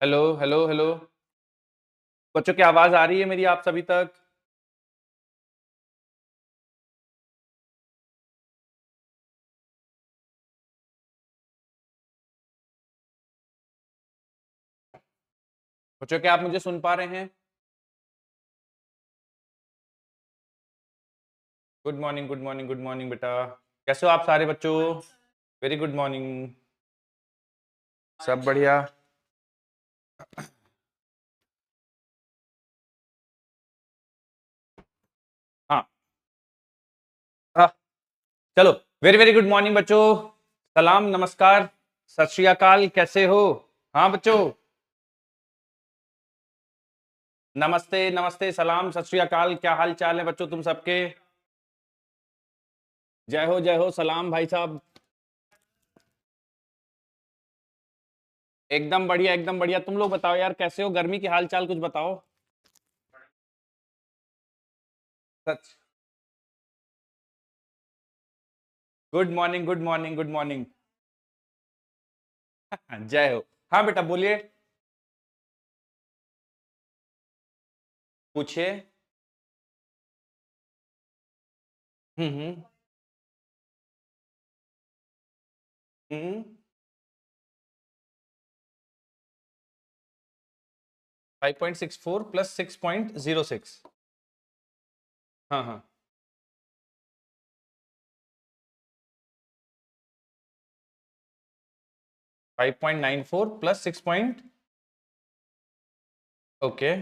Hello hello hello. बच्चों की आवाज आ रही है मेरी आप सभी तक? बच्चों क्या आप मुझे सुन पा रहे हैं? Good morning good morning good morning बेटा। कैसे हो आप सारे बच्चों? Very good morning. सब बढ़िया। हाँ हाँ, चलो। वेरी वेरी गुड मॉर्निंग बच्चों। सलाम नमस्कार। सत श्री अकाल, कैसे हो? हाँ बच्चों। नमस्ते नमस्ते, सलाम, सत श्री अकाल, क्या हाल चाल है बच्चों तुम सबके? जय हो, सलाम भाई साहब। एकदम बढ़िया एकदम बढ़िया। तुम लोग बताओ यार, कैसे हो? गर्मी की हाल चाल कुछ बताओ। सच। Good morning good morning good morning. जय हो। हाँ बेटा बोलिए। पूछिए। हम्म। हम्म। 5.64 प्लस 6.06। हाँ हाँ। 5.94 प्लस 6 पॉइंट। ओके।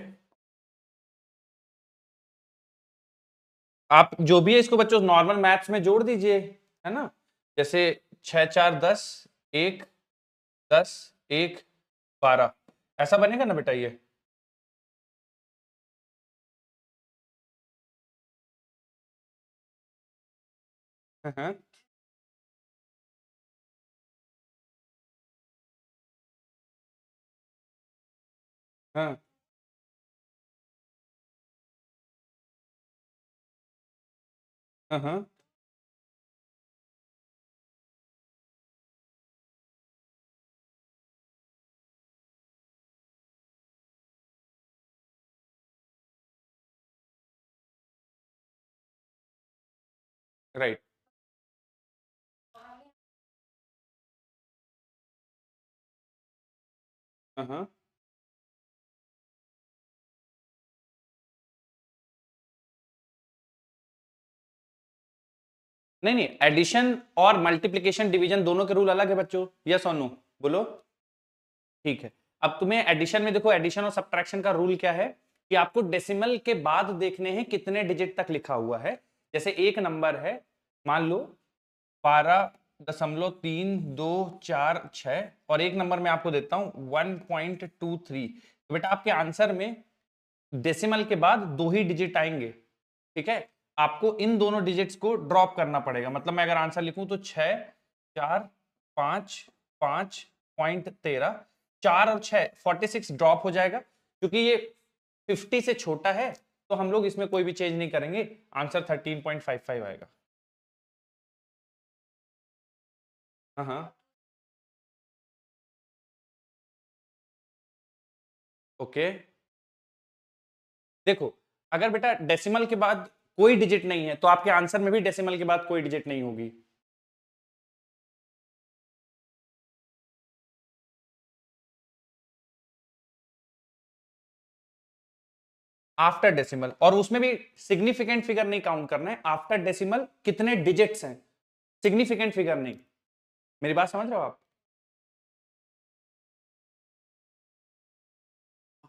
आप जो भी है इसको बच्चों नॉर्मल मैथ्स में जोड़ दीजिए, है ना? जैसे 6 4 10, 1 10 1 12, ऐसा बनेगा ना बेटा ये? हाँ हाँ हाँ हाँ। राइट। हाँ हाँ। नहीं नहीं, एडिशन और मल्टीप्लिकेशन डिवीजन दोनों के रूल अलग है बच्चों। यस और नो बोलो। ठीक है। अब तुम्हें एडिशन में देखो, एडिशन और सब्ट्रैक्शन का रूल क्या है कि आपको डेसिमल के बाद देखने हैं कितने डिजिट तक लिखा हुआ है। जैसे एक नंबर है, मान लो 12.324, और एक नंबर मैं आपको देता हूं 1.23। तो बेटा आपके आंसर में डेसिमल के बाद दो ही डिजिट आएंगे। ठीक है। आपको इन दोनों डिजिट्स को ड्रॉप करना पड़ेगा। मतलब मैं अगर आंसर लिखूं तो 6 4 5 5.13, 4 और 6 46 ड्रॉप हो जाएगा। क्योंकि ये 50 से छोटा है तो हम लोग इसमें कोई भी चेंज नहीं करेंगे। आंसर 13.55 आएगा। हाँ हाँ। ओके। देखो, अगर बेटा डेसिमल के बाद कोई डिजिट नहीं है तो आपके आंसर में भी डेसिमल के बाद कोई डिजिट नहीं होगी। आफ्टर डेसिमल, और उसमें भी सिग्निफिकेंट फिगर नहीं काउंट करना है। आफ्टर डेसिमल कितने डिजिट्स हैं, सिग्निफिकेंट फिगर नहीं। मेरी बात समझ रहे हो आप?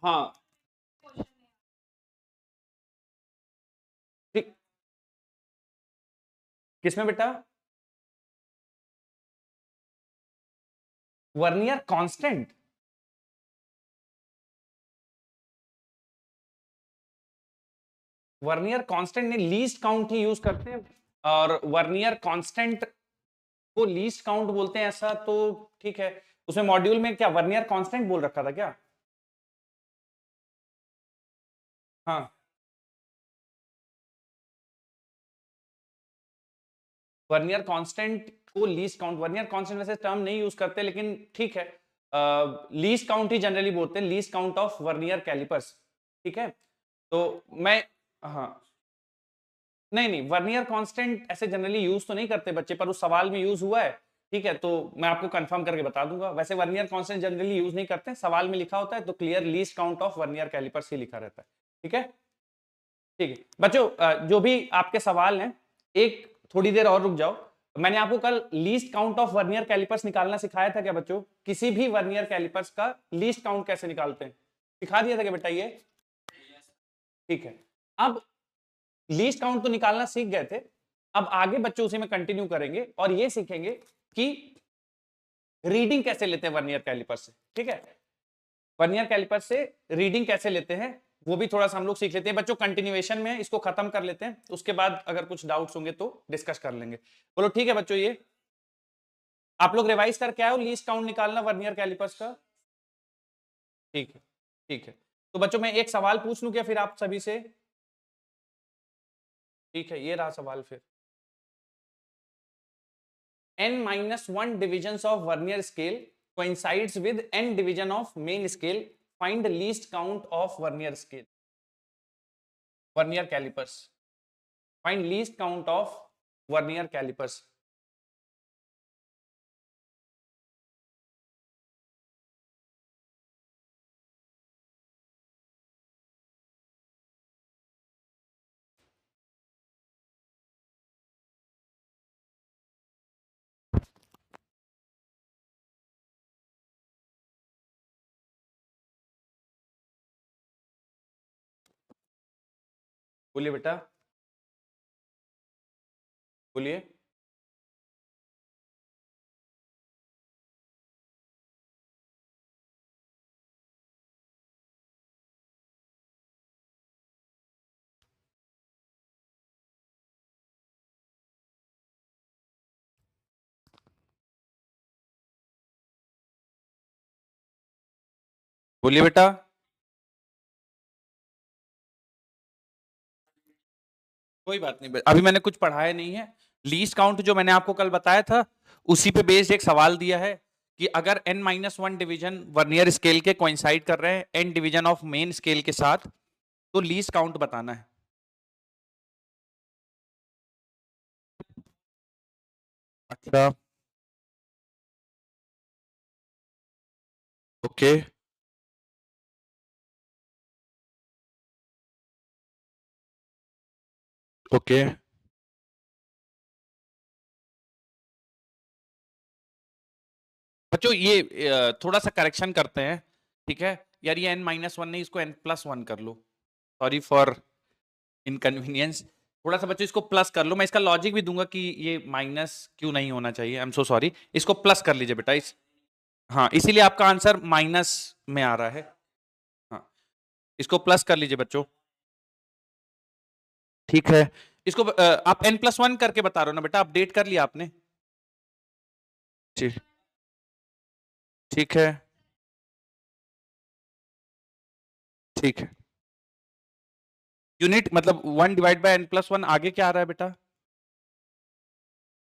हाँ। ठीक। किसमें बेटा? Vernier constant. वर्नियर कांस्टेंट ने लीस्ट काउंट ही यूज करते हैं। और वर्नियर कांस्टेंट को लीस्ट काउंट बोलते हैं, ऐसा तो ठीक है। उसमें मॉड्यूल में क्या वर्नियर कांस्टेंट बोल रखा था क्या? हाँ। वर्नियर कांस्टेंट को लीस्ट काउंट, वर्नियर कांस्टेंट वैसे टर्म नहीं यूज करते, लेकिन ठीक है। लीस्ट काउंट ही जनरली बोलते हैं, least count of vernier callipers, ठीक है। तो मैं, हाँ नहीं नहीं, वर्नियर कांस्टेंट ऐसे जनरली यूज तो नहीं करते बच्चे, पर उस सवाल में यूज हुआ है, ठीक है, तो मैं आपको कंफर्म करके बता दूंगा। वैसे वर्नियर कांस्टेंट जनरली यूज नहीं करते, सवाल में लिखा होता है तो clear least count of vernier callipers ही लिखा रहता है, ठीक है। ठीक है बच्चों, जो भी आपके सवाल हैं, एक थोड़ी देर और रुक जाओ। मैंने आपको कल least count of vernier callipers निकालना सिखाया था क्या बच्चों? किसी भी वर्नियर कैलिपर्स का लीस्ट काउंट कैसे निकालते हैं, सिखा दिया था क्या बेटा ये? ठीक है, अब लीस्ट काउंट तो निकालना सीख गए थे, अब आगे बच्चों उसी में कंटिन्यू करेंगे और ये सीखेंगे कि रीडिंग कैसे लेते हैं वर्नियर कैलिपर से, ठीक है। वर्नियर कैलिपर से रीडिंग कैसे लेते हैं वो भी थोड़ा सा हम लोग सीख लेते हैं बच्चों, कंटिन्यूएशन में इसको खत्म कर लेते हैं, उसके बाद अगर कुछ डाउट्स होंगे तो डिस्कस कर लेंगे। बोलो ठीक है बच्चों, ये आप लोग रिवाइज करके आओ लीस्ट काउंट निकालना वर्नियर कैलिपर्स का। ठीक है, ठीक है, तो बच्चों मैं एक सवाल पूछ लूं क्या फिर आप सभी से? ठीक है, ये रहा सवाल फिर। n-1 divisions of vernier scale coincides with n division of main scale. Find the least count of vernier scale, vernier calipers. Find least count of vernier calipers. बोलिए बेटा, बोलिए। बोलिए बेटा। कोई बात नहीं, अभी मैंने कुछ पढ़ाया नहीं है। लीस्ट काउंट जो मैंने आपको कल बताया था उसी पे बेस्ड एक सवाल दिया है कि अगर n-1 डिवीजन वर्नियर स्केल के कोइंसाइड कर रहे हैं n division of main scale के साथ तो लीस्ट काउंट बताना है। अच्छा, ओके, ओके। बच्चों ये थोड़ा सा करेक्शन करते हैं, ठीक है यार, ये n-1 नहीं, इसको n+1 कर लो। सॉरी फॉर इनकन्वीनियंस, थोड़ा सा बच्चों इसको प्लस कर लो। मैं इसका लॉजिक भी दूंगा कि ये माइनस क्यों नहीं होना चाहिए, आई एम सो सॉरी। इसको प्लस कर लीजिए बेटा, इस, हाँ इसीलिए आपका आंसर माइनस में आ रहा है। हाँ, इसको प्लस कर लीजिए बच्चों, ठीक है। इसको आप n+1 करके बता रहे हो ना बेटा, अपडेट कर लिया आपने? ठीक, ठीक है, ठीक है। यूनिट मतलब 1/n+1 आगे क्या आ रहा है बेटा?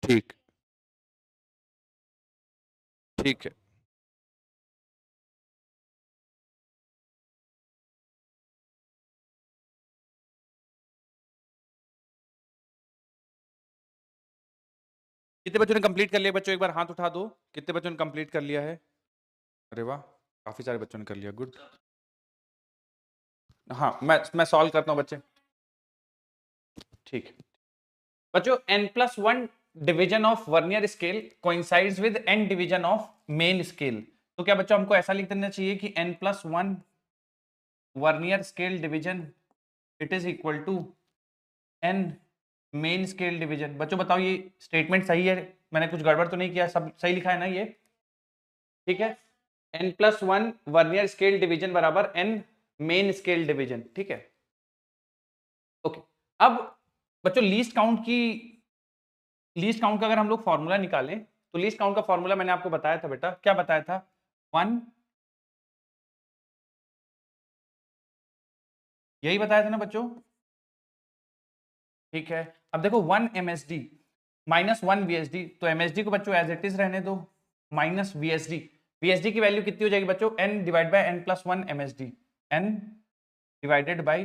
ठीक, ठीक है। कितने बच्चों ने कंप्लीट कर लिया बच्चों, एक बार हाथ उठा दो, कितने बच्चों ने कंप्लीट कर लिया है? अरे वाह, काफी सारे बच्चों ने कर लिया, गुड। हाँ, मैं सॉल्व करता हूँ बच्चे, ठीक है। बच्चों n+1 division of vernier scale coincides with n division of main scale, तो क्या बच्चों हमको ऐसा लिख देना चाहिए कि n+1 vernier scale division it is equal to n main scale division. बच्चों बताओ ये स्टेटमेंट सही है? मैंने कुछ गड़बड़ तो नहीं किया, सब सही लिखा है ना ये? ठीक है, n+1 वर्नियर स्केल डिवीजन बराबर n मेन स्केल डिवीजन, ठीक है, ओके। अब बच्चों लीस्ट काउंट का अगर हम लोग फॉर्मूला निकालें तो लीस्ट काउंट का फॉर्मूला मैंने आपको बताया था बेटा, क्या बताया था? 1, यही बताया था ना बच्चों? ठीक है, अब देखो 1 MSD -1 VSD, तो MSD को बच्चों एज इट इज रहने दो, -VSD, VSD की वैल्यू कितनी हो जाएगी बच्चों, n divide by n+1 MSD, n divided by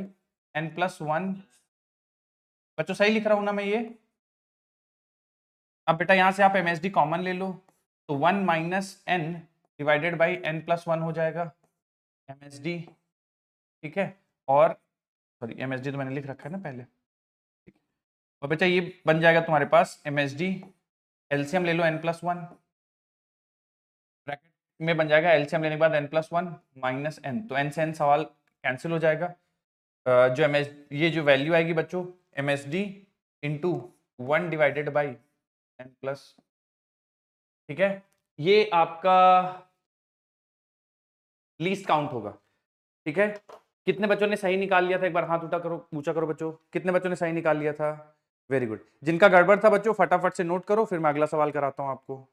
n+1। बच्चों सही लिख रहा हूं ना मैं ये? अब बेटा यहां से आप MSD कॉमन ले लो, तो 1 minus n divided by n+1 हो जाएगा MSD, ठीक है। और सॉरी MSD तो मैंने लिख रखा है ना पहले, और बेटा ये बन जाएगा तुम्हारे पास MSD, एलसीएम ले लो n+1, ब्रैकेट में बन जाएगा एलसीएम लेने के बाद n+1 माइनस n, तो n से n सवाल कैंसिल हो जाएगा। जो MS ये जो वैल्यू आएगी बच्चों MSD into 1 divided by n+, ठीक है, ये आपका लीस्ट काउंट होगा, ठीक है। कितने बच्चों ने सही निकाल लिया था, एक बार हाथ उठा करो, पूछा करो बच्चों, कितने बच्चों ने सही निकाल लिया था? Very good. जिनका गड़बड़ था बच्चों फटाफट से नोट करो, फिर मैं अगला सवाल कराता हूं आपको।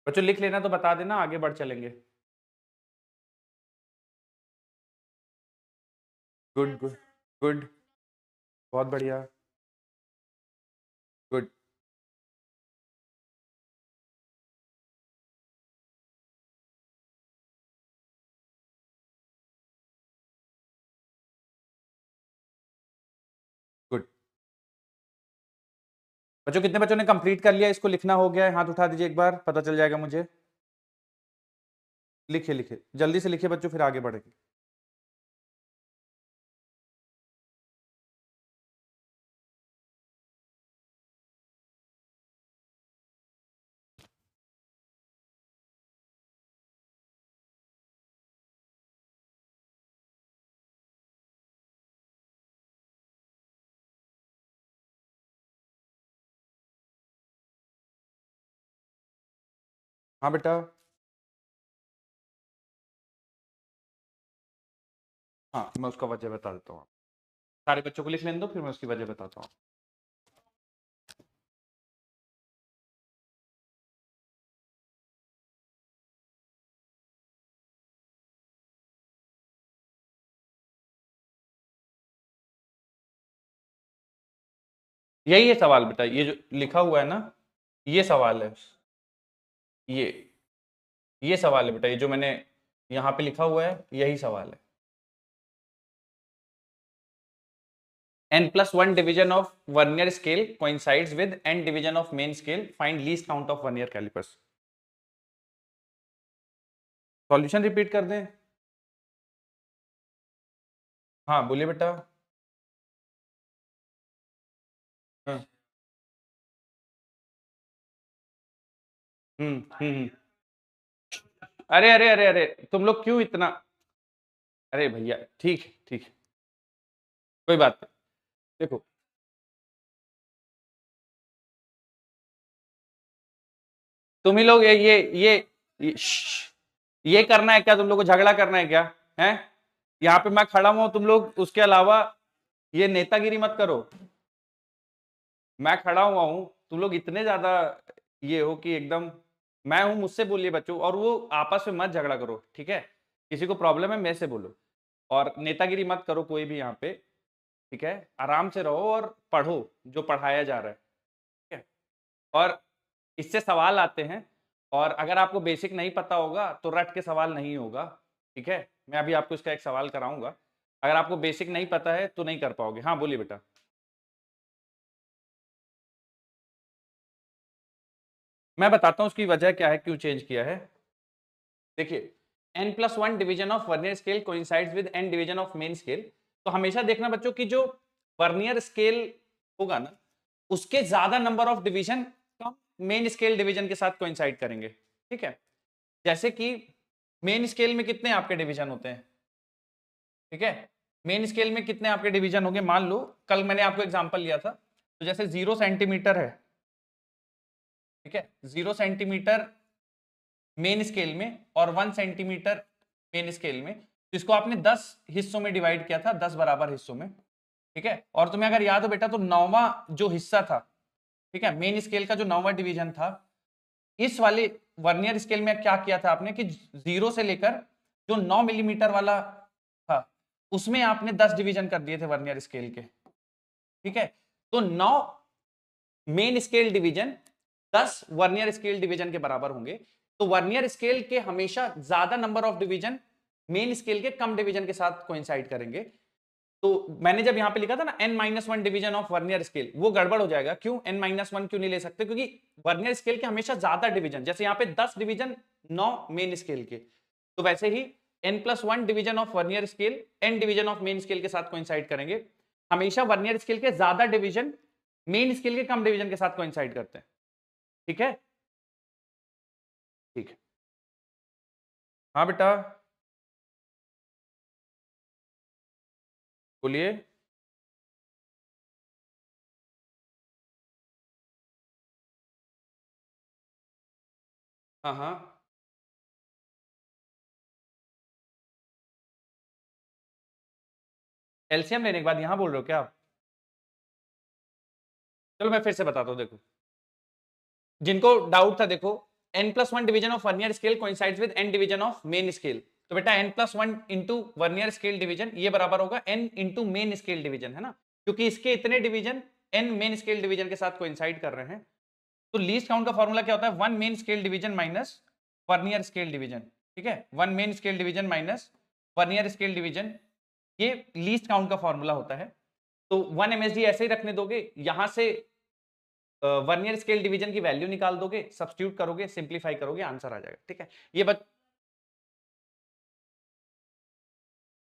बच्चों लिख लेना तो बता देना, आगे बढ़ चलेंगे। गुड गुड गुड, बहुत बढ़िया, गुड। गुड बच्चों, कितने बच्चों ने कंप्लीट कर लिया, इसको लिखना हो गया है, हाथ उठा दीजिए एक बार, पता चल जाएगा मुझे। लिखिए लिखिए, जल्दी से लिखिए बच्चों, फिर आगे बढ़ेंगे। हाँ बेटा, हाँ मैं उसका वजह बता देता हूँ, सारे बच्चों को लिख लेने दो, फिर मैं उसकी वजह बताता हूँ। यही है सवाल बेटा, ये जो लिखा हुआ है ना, ये सवाल है, ये ये सवाल है बेटा, ये जो मैंने यहाँ पे लिखा हुआ है यही सवाल है। n+1 division of vernier scale coincides with n division of main scale, find least count of vernier calipers। Solution repeat कर दें? हाँ बोलिए बेटा। हाँ। हम्म। अरे अरे अरे अरे, तुम लोग क्यों इतना, अरे भैया ठीक है ठीक है, कोई बात नहीं। देखो तुम ही लोग ये करना है क्या, तुम लोग को झगड़ा करना है क्या है? यहाँ पे मैं खड़ा हुआ, तुम लोग उसके अलावा ये नेतागिरी मत करो। मैं खड़ा हुआ हूं, तुम लोग इतने ज्यादा ये हो कि एकदम, मैं हूं मुझसे बोलिए बच्चों, और वो आपस में मत झगड़ा करो, ठीक है। किसी को प्रॉब्लम है मेरे से बोलो, और नेतागिरी मत करो कोई भी यहाँ पे, ठीक है। आराम से रहो और पढ़ो जो पढ़ाया जा रहा है, ठीक है। और इससे सवाल आते हैं, और अगर आपको बेसिक नहीं पता होगा तो रट के सवाल नहीं होगा, ठीक है। मैं अभी आपको इसका एक सवाल कराऊंगा, अगर आपको बेसिक नहीं पता है तो नहीं कर पाओगे। हाँ बोलिए बेटा। मैं बताता हूँ उसकी वजह क्या है, क्यों चेंज किया है। देखिए n+1 division of vernier scale coincides with n division of main scale, तो हमेशा देखना बच्चों की जो वर्नियर स्केल होगा ना, उसके ज्यादा number of division come main scale division के साथ कोइंसाइड करेंगे, ठीक है। जैसे कि मेन स्केल में कितने आपके डिवीजन होते हैं, ठीक है। मेन स्केल में कितने आपके डिवीजन होंगे, मान लो कल मैंने आपको एग्जांपल लिया था, तो जैसे 0 सेंटीमीटर है, ठीक है, 0 सेंटीमीटर मेन स्केल में और 1 सेंटीमीटर मेन स्केल में, तो इसको आपने 10 हिस्सों में डिवाइड किया था, 10 बराबर हिस्सों में, ठीक है। और तुम्हें अगर याद हो बेटा तो 9वां जो हिस्सा था, ठीक है, मेन स्केल का जो 9वां डिवीजन था, इस वाले वर्नियर स्केल में क्या किया था आपने कि 0 से लेकर जो 9 मिलीमीटर वाला था उसमें आपने 10 डिवीजन कर दिए थे वर्नियर स्केल के, ठीक है। तो 9 main scale division 10 vernier scale division के बराबर होंगे। तो वर्नियर स्केल के हमेशा ज्यादा number of division main scale के कम डिवीजन के साथ कोइंसाइड करेंगे। तो मैंने जब यहां पे लिखा था ना n-1 division of vernier scale, वो गड़बड़ हो जाएगा। क्यों n-1 क्यों नहीं ले सकते? क्योंकि वर्नियर स्केल के हमेशा ज्यादा डिवीजन, जैसे यहां पे 10 डिवीजन 9 मेन स्केल के, तो वैसे ही n+1 division of vernier scale n division of main scale के साथ कोइंसाइड करेंगे। हमेशा वर्नियर स्केल के ज्यादा डिवीजन मेन स्केल के कम डिवीजन के साथ कोइंसाइड करते हैं, ठीक है। ठीक है, हाँ बेटा बोलिए। हाँ हाँ, एलसीएम लेने के बाद यहां बोल रहे हो क्या आप? चलो मैं फिर से बताता हूं, देखो जिनको डाउट था, देखो n+1 division of vernier scale coincides with n division of main scale. तो बेटा n+1 into vernier scale division ये बराबर होगा n into main scale division, है ना, क्योंकि इसके इतने division n main scale division के साथ कोइंसाइड कर रहे हैं। तो लीस्ट काउंट का फॉर्मूला क्या होता है? 1 main scale division minus vernier scale division, ठीक है, 1 main scale division minus vernier scale division, ये लीस्ट काउंट का फॉर्मूला होता है। तो 1 MSD ऐसे ही रखने दोगे, यहां से वर्नियर स्केल डिवीजन की वैल्यू निकाल दोगे, सब्स्टिट्यूट करोगे, सिंप्लीफाई करोगे, आंसर आ जाएगा, ठीक है। ये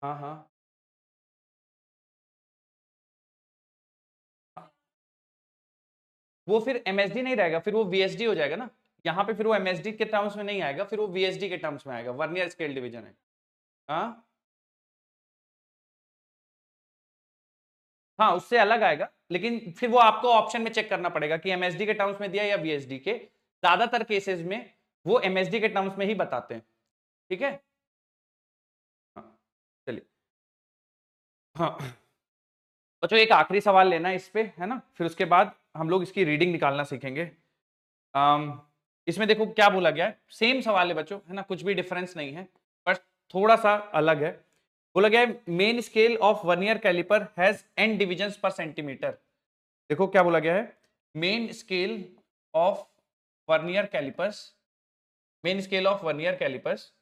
हाँ हाँ, वो फिर MSD नहीं रहेगा, फिर वो VSD हो जाएगा ना। यहाँ पे फिर वो MSD के टर्म्स में नहीं आएगा, फिर वो VSD के टर्म्स में आएगा, वर्नियर स्केल डिवीजन है। हाँ हाँ, उससे अलग आएगा, लेकिन फिर वो आपको ऑप्शन में चेक करना पड़ेगा कि MSD के टर्म्स में दिया या VSD के। ज्यादातर केसेस में वो MSD के टर्म्स में ही बताते हैं, ठीक है। हाँ, चलिए, हाँ बच्चों एक आखिरी सवाल लेना है इस पे, है ना, फिर उसके बाद हम लोग इसकी रीडिंग निकालना सीखेंगे। इसमें देखो क्या बोला गया है, सेम सवाल है बच्चों, है ना, कुछ भी डिफरेंस नहीं है, बस थोड़ा सा अलग है। बोला गया है main scale of vernier calliper has n divisions per centimetre. देखो क्या बोला गया है, main scale of vernier callipers, main scale of vernier callipers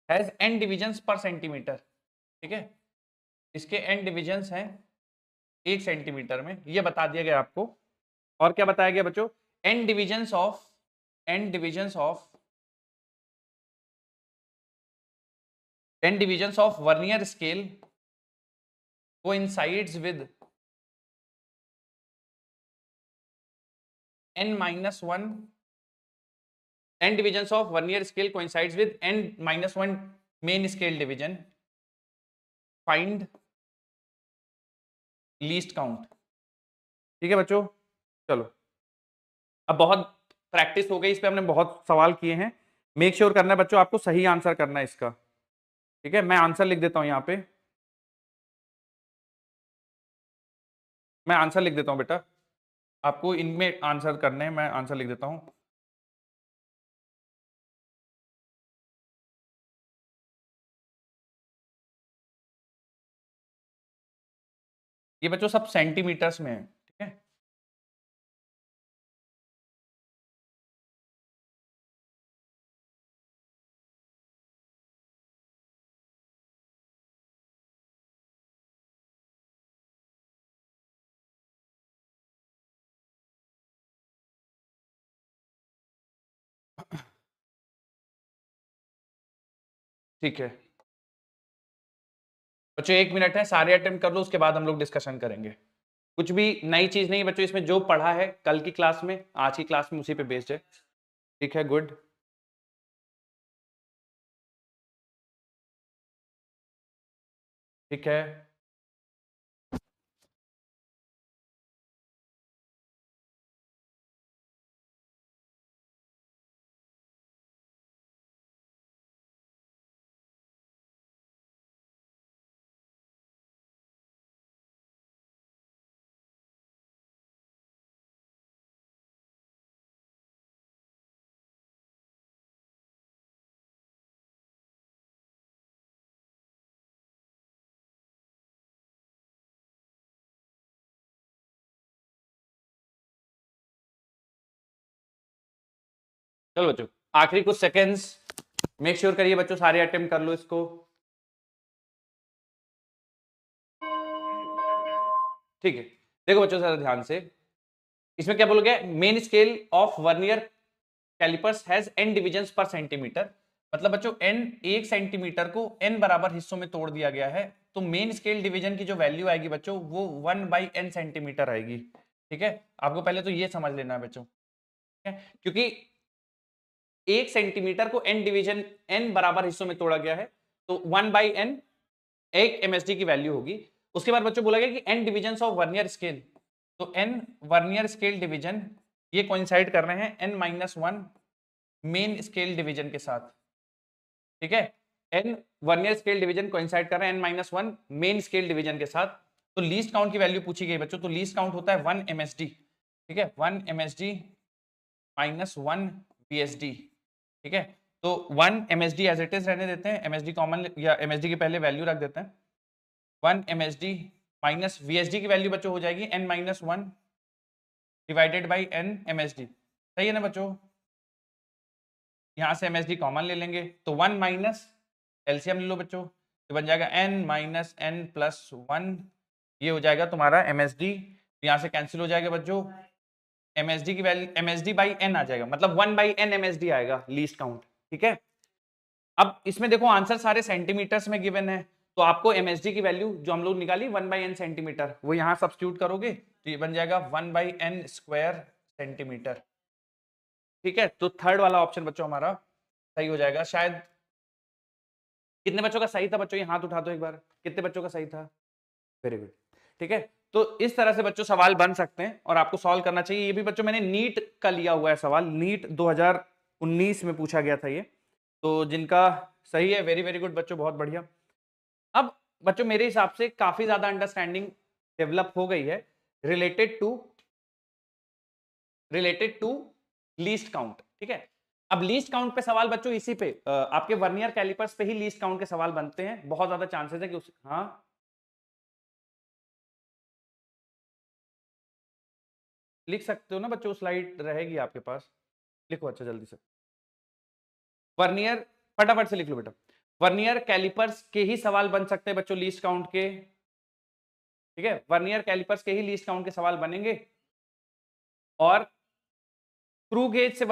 has n divisions per centimetre, ठीक है। इसके n डिविजन्स हैं 1 सेंटीमीटर में, ये बता दिया गया आपको। और क्या बताया गया बच्चों? n divisions of, n divisions of, n divisions of vernier scale coincides with n-1, n divisions of vernier scale coincides with n-1 main scale division, find least count, ठीक है बच्चों। चलो अब बहुत प्रैक्टिस हो गई इस पे, हमने बहुत सवाल किए हैं। मेक श्योर करना है बच्चों आपको सही आंसर करना है इसका, ठीक है। मैं आंसर लिख देता हूं यहाँ पे, मैं आंसर लिख देता हूं बेटा, आपको इनमें आंसर करने हैं, मैं आंसर लिख देता हूं। ये बच्चों सब सेंटीमीटर्स में है, ठीक है। ठीक है बच्चों 1 मिनट है, सारे अटेम्प्ट कर लो, उसके बाद हम लोग डिस्कशन करेंगे। कुछ भी नई चीज नहीं है बच्चों, इसमें जो पढ़ा है कल की क्लास में, आज की क्लास में उसी पे बेस्ड है, ठीक है। गुड, ठीक है। चलो बच्चों आखिरी कुछ सेकेंड्स, मेक श्योर करिए बच्चों सारे अटेम्प्ट कर लो इसको। ठीक है, देखो बच्चों जरा ध्यान से, इसमें क्या बोला गया, main scale of vernier callipers has n divisions per centimetre. मतलब बच्चों n, 1 सेंटीमीटर को n बराबर हिस्सों में तोड़ दिया गया है, तो मेन स्केल डिवीजन की जो वैल्यू आएगी बच्चों वो 1/n सेंटीमीटर आएगी। ठीक है, आपको पहले तो ये समझ लेना है बच्चों, ठीक है, क्योंकि 1 सेंटीमीटर को n डिवीजन n बराबर हिस्सों में तोड़ा गया है, तो 1/n एक एमएसडी की वैल्यू होगी। उसके बाद बच्चों बोला गया कि n division of vernier scale, तो n वर्नियर स्केल डिवीजन ये कोइंसाइड कर रहे हैं n-1 मेन स्केल डिवीजन के साथ। ठीक है, n vernier scale division coincide कर रहे हैं n-1 मेन स्केल डिवीजन के साथ। तो लीस्ट काउंट की वैल्यू पूछी गई बच्चों, तो लीस्ट काउंट होता है 1 एमएसडी। ठीक है, 1 एमएसडी माइनस 1 बीएसडी। ठीक है, तो 1 एमएसडी एज इट इज रहने देते हैं, एमएसडी कॉमन या एमएसडी के पहले वैल्यू रख देते हैं। 1 एमएसडी माइनस वीएसडी की वैल्यू बच्चों हो जाएगी n-1 divided by n MSD. सही है ना बच्चों, यहां से एमएसडी कॉमन ले लेंगे, तो 1 माइनस एलसीएम ले लो बच्चों, तो बन जाएगा n माइनस n प्लस 1, ये हो जाएगा तुम्हारा एमएसडी। यहां से कैंसिल हो जाएगा बच्चों, एमएसडी की वैल्यू एमएसडी बाई n आ जाएगा, मतलब 1/n एमएसडी आएगा लीस्ट काउंट। ठीक है, अब इसमें देखो आंसर सारे सेंटीमीटर्स में गिवन है, तो आपको एमएसडी की वैल्यू जो हम लोग निकाली 1/n सेंटीमीटर, वो यहां सब्स्टिट्यूट करोगे तो ये बन जाएगा 1/n स्क्वायर सेंटीमीटर। ठीक है, तो थर्ड वाला ऑप्शन बच्चों हमारा सही हो जाएगा शायद। कितने बच्चों का सही था बच्चों, ये हाथ उठा दो एक बार, कितने बच्चों का सही था? Very good. ठीक है, तो इस तरह से बच्चों सवाल बन सकते हैं और आपको सॉल्व करना चाहिए। ये भी बच्चों मैंने नीट का लिया हुआ है सवाल, नीट 2019 में पूछा गया था ये, तो जिनका सही है वेरी वेरी गुड बच्चों, बहुत बढ़िया। अब बच्चों मेरे हिसाब से काफी ज्यादा अंडरस्टैंडिंग डेवलप हो गई है रिलेटेड टू लीस्ट काउंट। ठीक है, अब लीस्ट काउंट पे सवाल बच्चों इसी पे आपके वर्नियर कैलिपर्स पे ही लीस्ट काउंट के सवाल बनते हैं, बहुत ज्यादा चांसेस है कि हाँ लिख सकते हो ना बच्चों, स्लाइड रहेगी आपके पास, लिखो अच्छा जल्दी से। वर्नियर फटाफट से लिख लो बेटा, वर्नियर कैलिपर्स के ही सवाल बन सकते हैं बच्चों लीस्ट काउंट के। ठीक है, वर्नियर कैलिपर्स के ही लीस्ट काउंट के सवाल बनेंगे और स्क्रू गेज से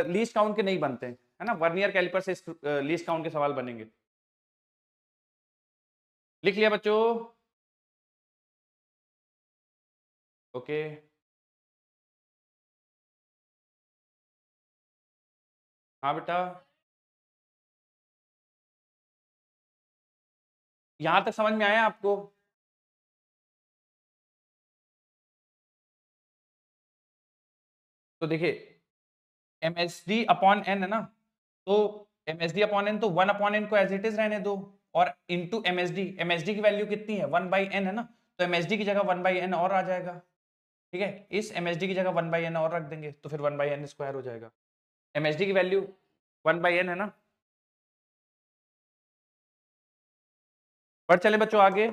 लीस्ट काउंट के नहीं बनते हैं, है ना, वर्नियर कैलिपर से लीस्ट काउंट के सवाल बनेंगे। लिख लिया बच्चों? ओके, हाँ बेटा, यहां तक समझ में आया आपको? तो देखिए एमएसडी अपॉन एन है ना, तो एमएसडी अपॉन एन, तो 1/n को एज इट इज रहने दो और इनटू एमएसडी, एमएसडी की वैल्यू कितनी है 1/n है ना, तो एमएसडी की जगह 1/n और आ जाएगा। ठीक है, इस एमएसडी की जगह 1/n और रख देंगे तो फिर 1/n स्क्वायर हो जाएगा। एमएसडी की वैल्यू 1/n है ना, बढ़ चले बच्चों आगे।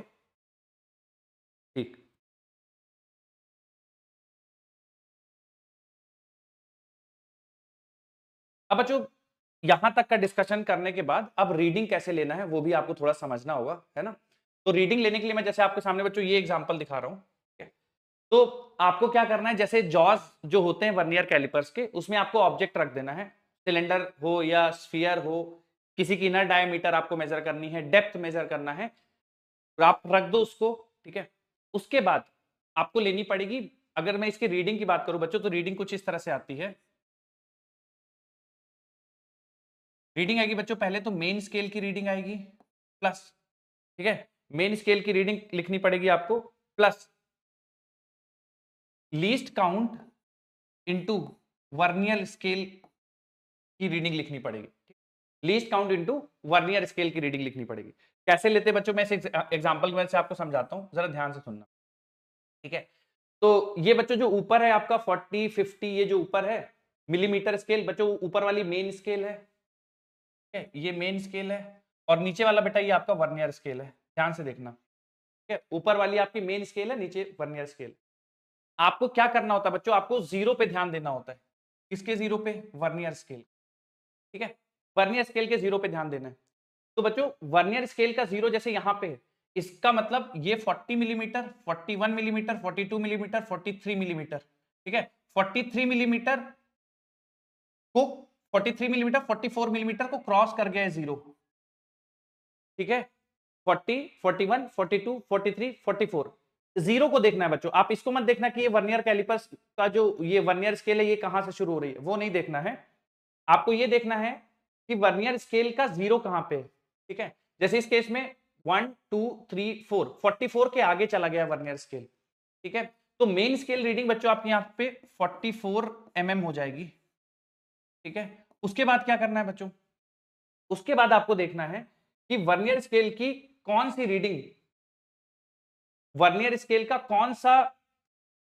ठीक, अब बच्चों यहां तक का डिस्कशन करने के बाद अब रीडिंग कैसे लेना है वो भी आपको थोड़ा समझना होगा, है ना। तो रीडिंग लेने के लिए मैं जैसे आपके सामने बच्चों ये एग्जांपल दिखा रहा हूं, तो आपको क्या करना है, जैसे जॉज जो होते हैं वर्नियर कैलिपर्स के, उसमें आपको ऑब्जेक्ट रख देना है, सिलेंडर हो या स्फीयर हो, किसी की इनर डायमीटर आपको मेजर करनी है, डेप्थ मेजर करना है, तो आप रख दो उसको। ठीक है, उसके बाद आपको लेनी पड़ेगी, अगर मैं इसकी रीडिंग की बात करूं बच्चों, तो रीडिंग कुछ इस तरह से आती है। रीडिंग आएगी बच्चों, पहले तो मेन स्केल की रीडिंग आएगी प्लस, ठीक है, मेन स्केल की रीडिंग लिखनी पड़ेगी आपको, plus least count into vernier scale की रीडिंग लिखनी पड़ेगी। Least count into vernier scale की रीडिंग लिखनी पड़ेगी। कैसे लेते बच्चों, मैं इस एग्जांपल में से आपको समझाता हूं, जरा ध्यान से सुनना। ठीक है, तो ये बच्चों जो ऊपर है आपका 40 50, ये जो ऊपर है मिलीमीटर स्केल बच्चों, ऊपर वाली मेन स्केल है, ठीक है, ये मेन स्केल है, और नीचे वाला बेटा ये आपका वर्नियर स्केल है, ध्यान से देखना। ठीक है, ऊपर वाली आपकी मेन स्केल है, नीचे वर्नियर स्केल। आपको क्या करना होता है बच्चों, आपको जीरो पे ध्यान देना होता है। किसके जीरो पे? Vernier scale. ठीक है, वर्नियर स्केल के 0 पे ध्यान देना है। तो बच्चों वर्नियर स्केल का 0 जैसे यहां पे है, इसका मतलब ये 40 मिलीमीटर, 41 मिलीमीटर, 42 मिलीमीटर, 43 मिलीमीटर, ठीक है, 43 मिलीमीटर को 43 मिलीमीटर, 44 मिलीमीटर को क्रॉस कर गया है 0, ठीक है, 40, 41, 42, 43, 44, 0 को देखना है बच्चों। आप इसको मत देखना कि ये वर्नियर कैलिपर्स का जो ये वर्नियर स्केल है ये कहां से शुरू हो रही है, वो नहीं देखना है। आपको ये देखना है कि वर्नियर स्केल का 0 कहां पे है, ठीक है। जैसे इस केस में 1 2 3 4, 44 के आगे चला गया वर्नियर स्केल, ठीक है। तो मेन स्केल रीडिंग बच्चों आपके यहाँ पे 44 हो जाएगी, ठीक है। उसके बाद क्या करना है बच्चों, उसके बाद आपको देखना है कि वर्नियर स्केल की कौन सी रीडिंग, वर्नियर स्केल का कौन सा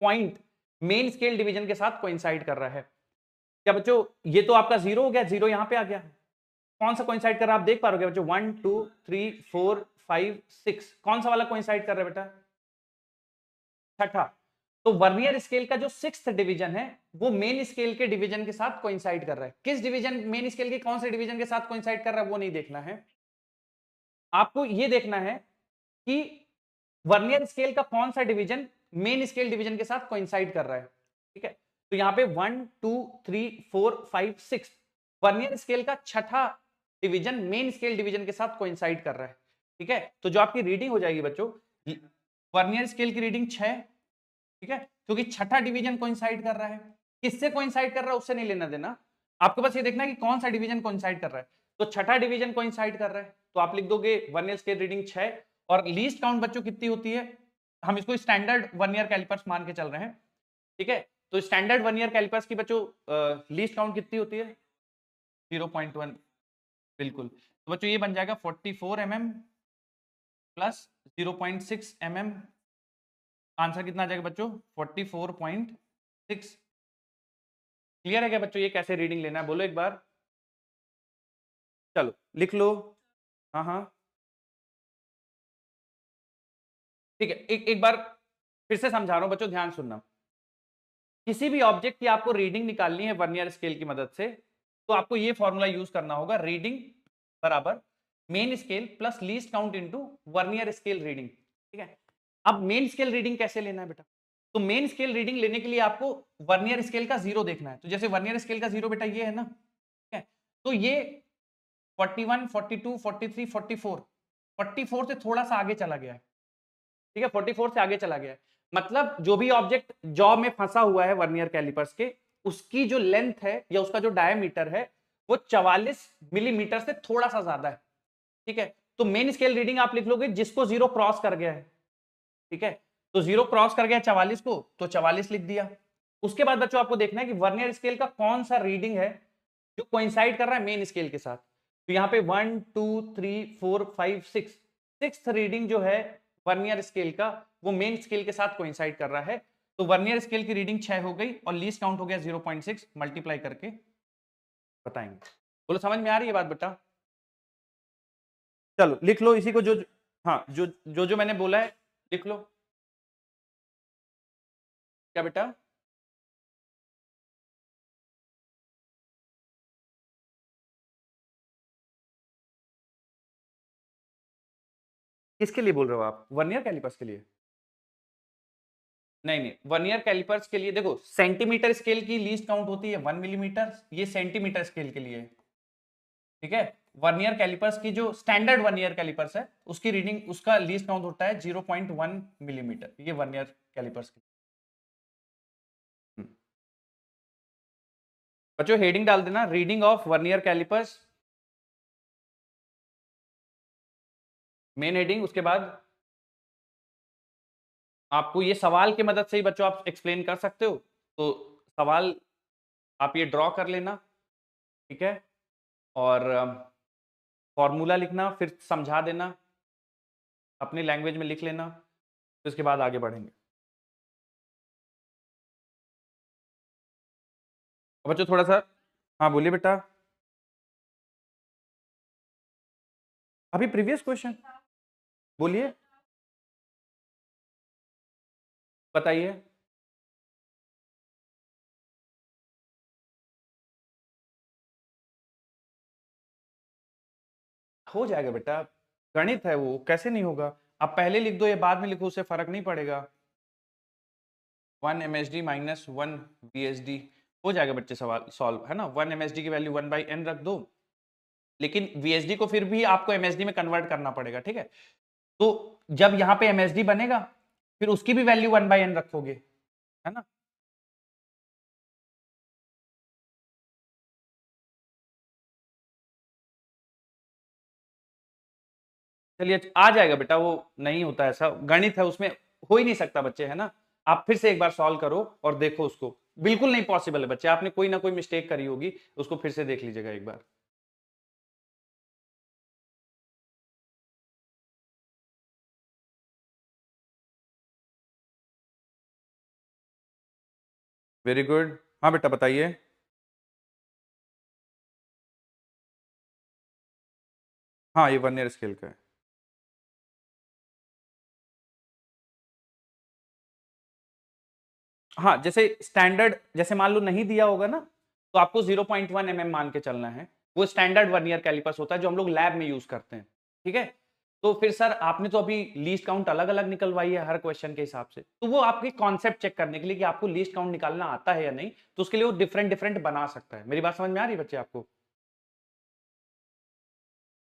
पॉइंट मेन स्केल डिवीजन के साथ कोइंसाइड कर रहा है। क्या बच्चों, ये तो आपका 0 हो गया, 0 यहां पे आ गया, कौन सा कोइंसाइड कर रहा है आप देख पा रहे हो बच्चों, 1 2 3 4 5 6, कौन सा वाला कोइंसाइड कर रहा है बेटा, छठा। तो वर्नियर स्केल का जो 6th डिवीजन है वो मेन स्केल के डिवीजन के साथ कोइंसाइड कर रहा है। किस डिवीजन, मेन स्केल के कौन से डिवीजन के साथ कोइंसाइड कर रहा है वो नहीं देखना है, आपको ये देखना है कि वर्नियर स्केल का कौन सा डिवीजन मेन स्केल डिवीजन के साथ कोइंसाइड कर रहा है, ठीक है। तो यहां पे 1 2 3 4 5 6, वर्नियर स्केल का छठा डिवीजन मेन स्केल डिवीजन के साथ कोइंसाइड कर रहा है, ठीक है। तो जो आपकी रीडिंग हो जाएगी बच्चों, वर्नियर स्केल की रीडिंग 6, ठीक है, क्योंकि छठा डिवीजन कोइंसाइड कर रहा है। किससे कोइंसाइड कर रहा है उससे नहीं लेना देना, आपको बस ये देखना है कि कौन सा डिवीजन कोइंसाइड कर रहा है। तो छठा डिवीजन कोइंसाइड कर रहा है, तो आप लिख दोगे वर्नियर स्केल रीडिंग 6। और लीस्ट काउंट बच्चों कितनी होती है, हम इसको स्टैंडर्ड वर्नियर कैलिपर्स मान के चल रहे हैं, ठीक है। तो स्टैंडर्ड वर्नियर कैलिपर्स की बच्चों लीस्ट काउंट कितनी होती है, 0.1, बिल्कुल। तो बच्चों ये बन जाएगा 44 mm प्लस 0.6 mm, आंसर कितना आ जाएगा बच्चों 44.6। क्लियर है क्या बच्चों, ये कैसे रीडिंग लेना है बोलो एक बार, चलो लिख लो। हाँ हाँ ठीक है, एक बार फिर से समझा रहा हूं बच्चों, ध्यान सुनना। किसी भी ऑब्जेक्ट की आपको रीडिंग निकालनी है वर्नियर स्केल की मदद से, तो आपको ये फॉर्मूला यूज करना होगा, रीडिंग बराबर main scale plus least count into vernier scale reading, ठीक है। अब मेन स्केल रीडिंग कैसे लेना है बेटा, तो मेन स्केल रीडिंग लेने के लिए आपको वर्नियर स्केल का 0 देखना है। तो जैसे वर्नियर स्केल का 0 बेटा ये है ना, ठीक है। तो ये 41 42 43 44, 44 से थोड़ा सा आगे चला गया है, ठीक है, 44 से आगे चला गया है। मतलब जो भी ऑब्जेक्ट जॉ में फंसा हुआ है वर्नियर कैलिपर्स के, उसकी जो लेंथ है या उसका जो डायमीटर है वो 44 मिलीमीटर से थोड़ा सा ज्यादा है, ठीक है। तो मेन स्केल रीडिंग आप लिख लोगे जिसको 0 क्रॉस कर गया है, ठीक है। तो 0 क्रॉस कर गया 44 को, तो 44 लिख दिया। उसके बाद बच्चों आपको देखना है कि वर्नियर स्केल का कौन सा रीडिंग है जो कोइंसाइड कर रहा है मेन स्केल के साथ। तो यहाँ पे 1 2 3 4 5 6, सिक्स्थ रीडिंग जो है वर्नियर स्केल का वो मेन स्केल के साथ कोइंसाइड कर रहा है। तो वर्नियर स्केल की रीडिंग 6 हो गई और लीस्ट काउंट हो गया 0.6, मल्टीप्लाई करके बताएंगे। बोलो समझ में आ रही है बात बेटा, चलो लिख लो इसी को, जो हाँ जो मैंने बोला है लिख लो। क्या बेटा, किसके लिए बोल रहे हो आप, वर्नियर कैलिपर्स के लिए? नहीं नहीं, वर्नियर कैलिपर्स के लिए देखो सेंटीमीटर स्केल की लीस्ट काउंट होती है 1 मिलीमीटर, ये सेंटीमीटर स्केल के लिए है, ठीक है। वर्नियर कैलिपर्स की जो स्टैंडर्ड वर्नियर कैलिपर्स है उसकी रीडिंग, उसका लीस्ट काउंट होता है 0.1 मिलीमीटर, ये वर्नियर कैलिपर्स की। बच्चों हेडिंग डाल देना, reading of vernier callipers, main heading. उसके बाद आपको ये सवाल की मदद से ही बच्चों आप एक्सप्लेन कर सकते हो, तो सवाल आप ये ड्रॉ कर लेना, ठीक है। और फॉर्मूला लिखना, फिर समझा देना, अपनी लैंग्वेज में लिख लेना, तो इसके बाद आगे बढ़ेंगे। बच्चों थोड़ा सा, हाँ बोलिए बेटा, अभी प्रीवियस क्वेश्चन बोलिए, बताइए। हो जाएगा बेटा, गणित है वो, कैसे नहीं होगा। आप पहले लिख दो या बाद में लिखो, उससे फर्क नहीं पड़ेगा। 1 MSD माइनस 1 VSD हो जाएगा बच्चे, सवाल सॉल्व है ना। 1 MSD की वैल्यू 1/n रख दो, लेकिन VSD को फिर भी आपको MSD में कन्वर्ट करना पड़ेगा, ठीक है। तो जब यहाँ पे MSD बनेगा, फिर उसकी भी वैल्यू 1/n रखोगे, है ना। चलिए आ जाएगा बेटा, वो नहीं होता ऐसा, गणित है उसमें हो ही नहीं सकता बच्चे, है ना। आप फिर से एक बार सॉल्व करो और देखो उसको, बिल्कुल नहीं पॉसिबल है बच्चे, आपने कोई ना कोई मिस्टेक करी होगी, उसको फिर से देख लीजिएगा एक बार। Very good. हाँ बेटा बताइए। हाँ ये वर्नियर स्केल का है। हाँ जैसे स्टैंडर्ड, जैसे मान लो नहीं दिया होगा ना, तो आपको 0.1 mm मान के चलना है। वो स्टैंडर्ड वर्नियर कैलिपर्स होता है जो हम लोग लैब में यूज करते हैं, ठीक है। तो फिर सर आपने तो अभी लीस्ट काउंट अलग अलग निकलवाई है हर क्वेश्चन के हिसाब से, तो वो आपके कॉन्सेप्ट चेक करने के लिए कि आपको लीस्ट काउंट निकालना आता है या नहीं, तो उसके लिए वो डिफरेंट डिफरेंट बना सकता है। मेरी बात समझ में आ रही है बच्चे आपको?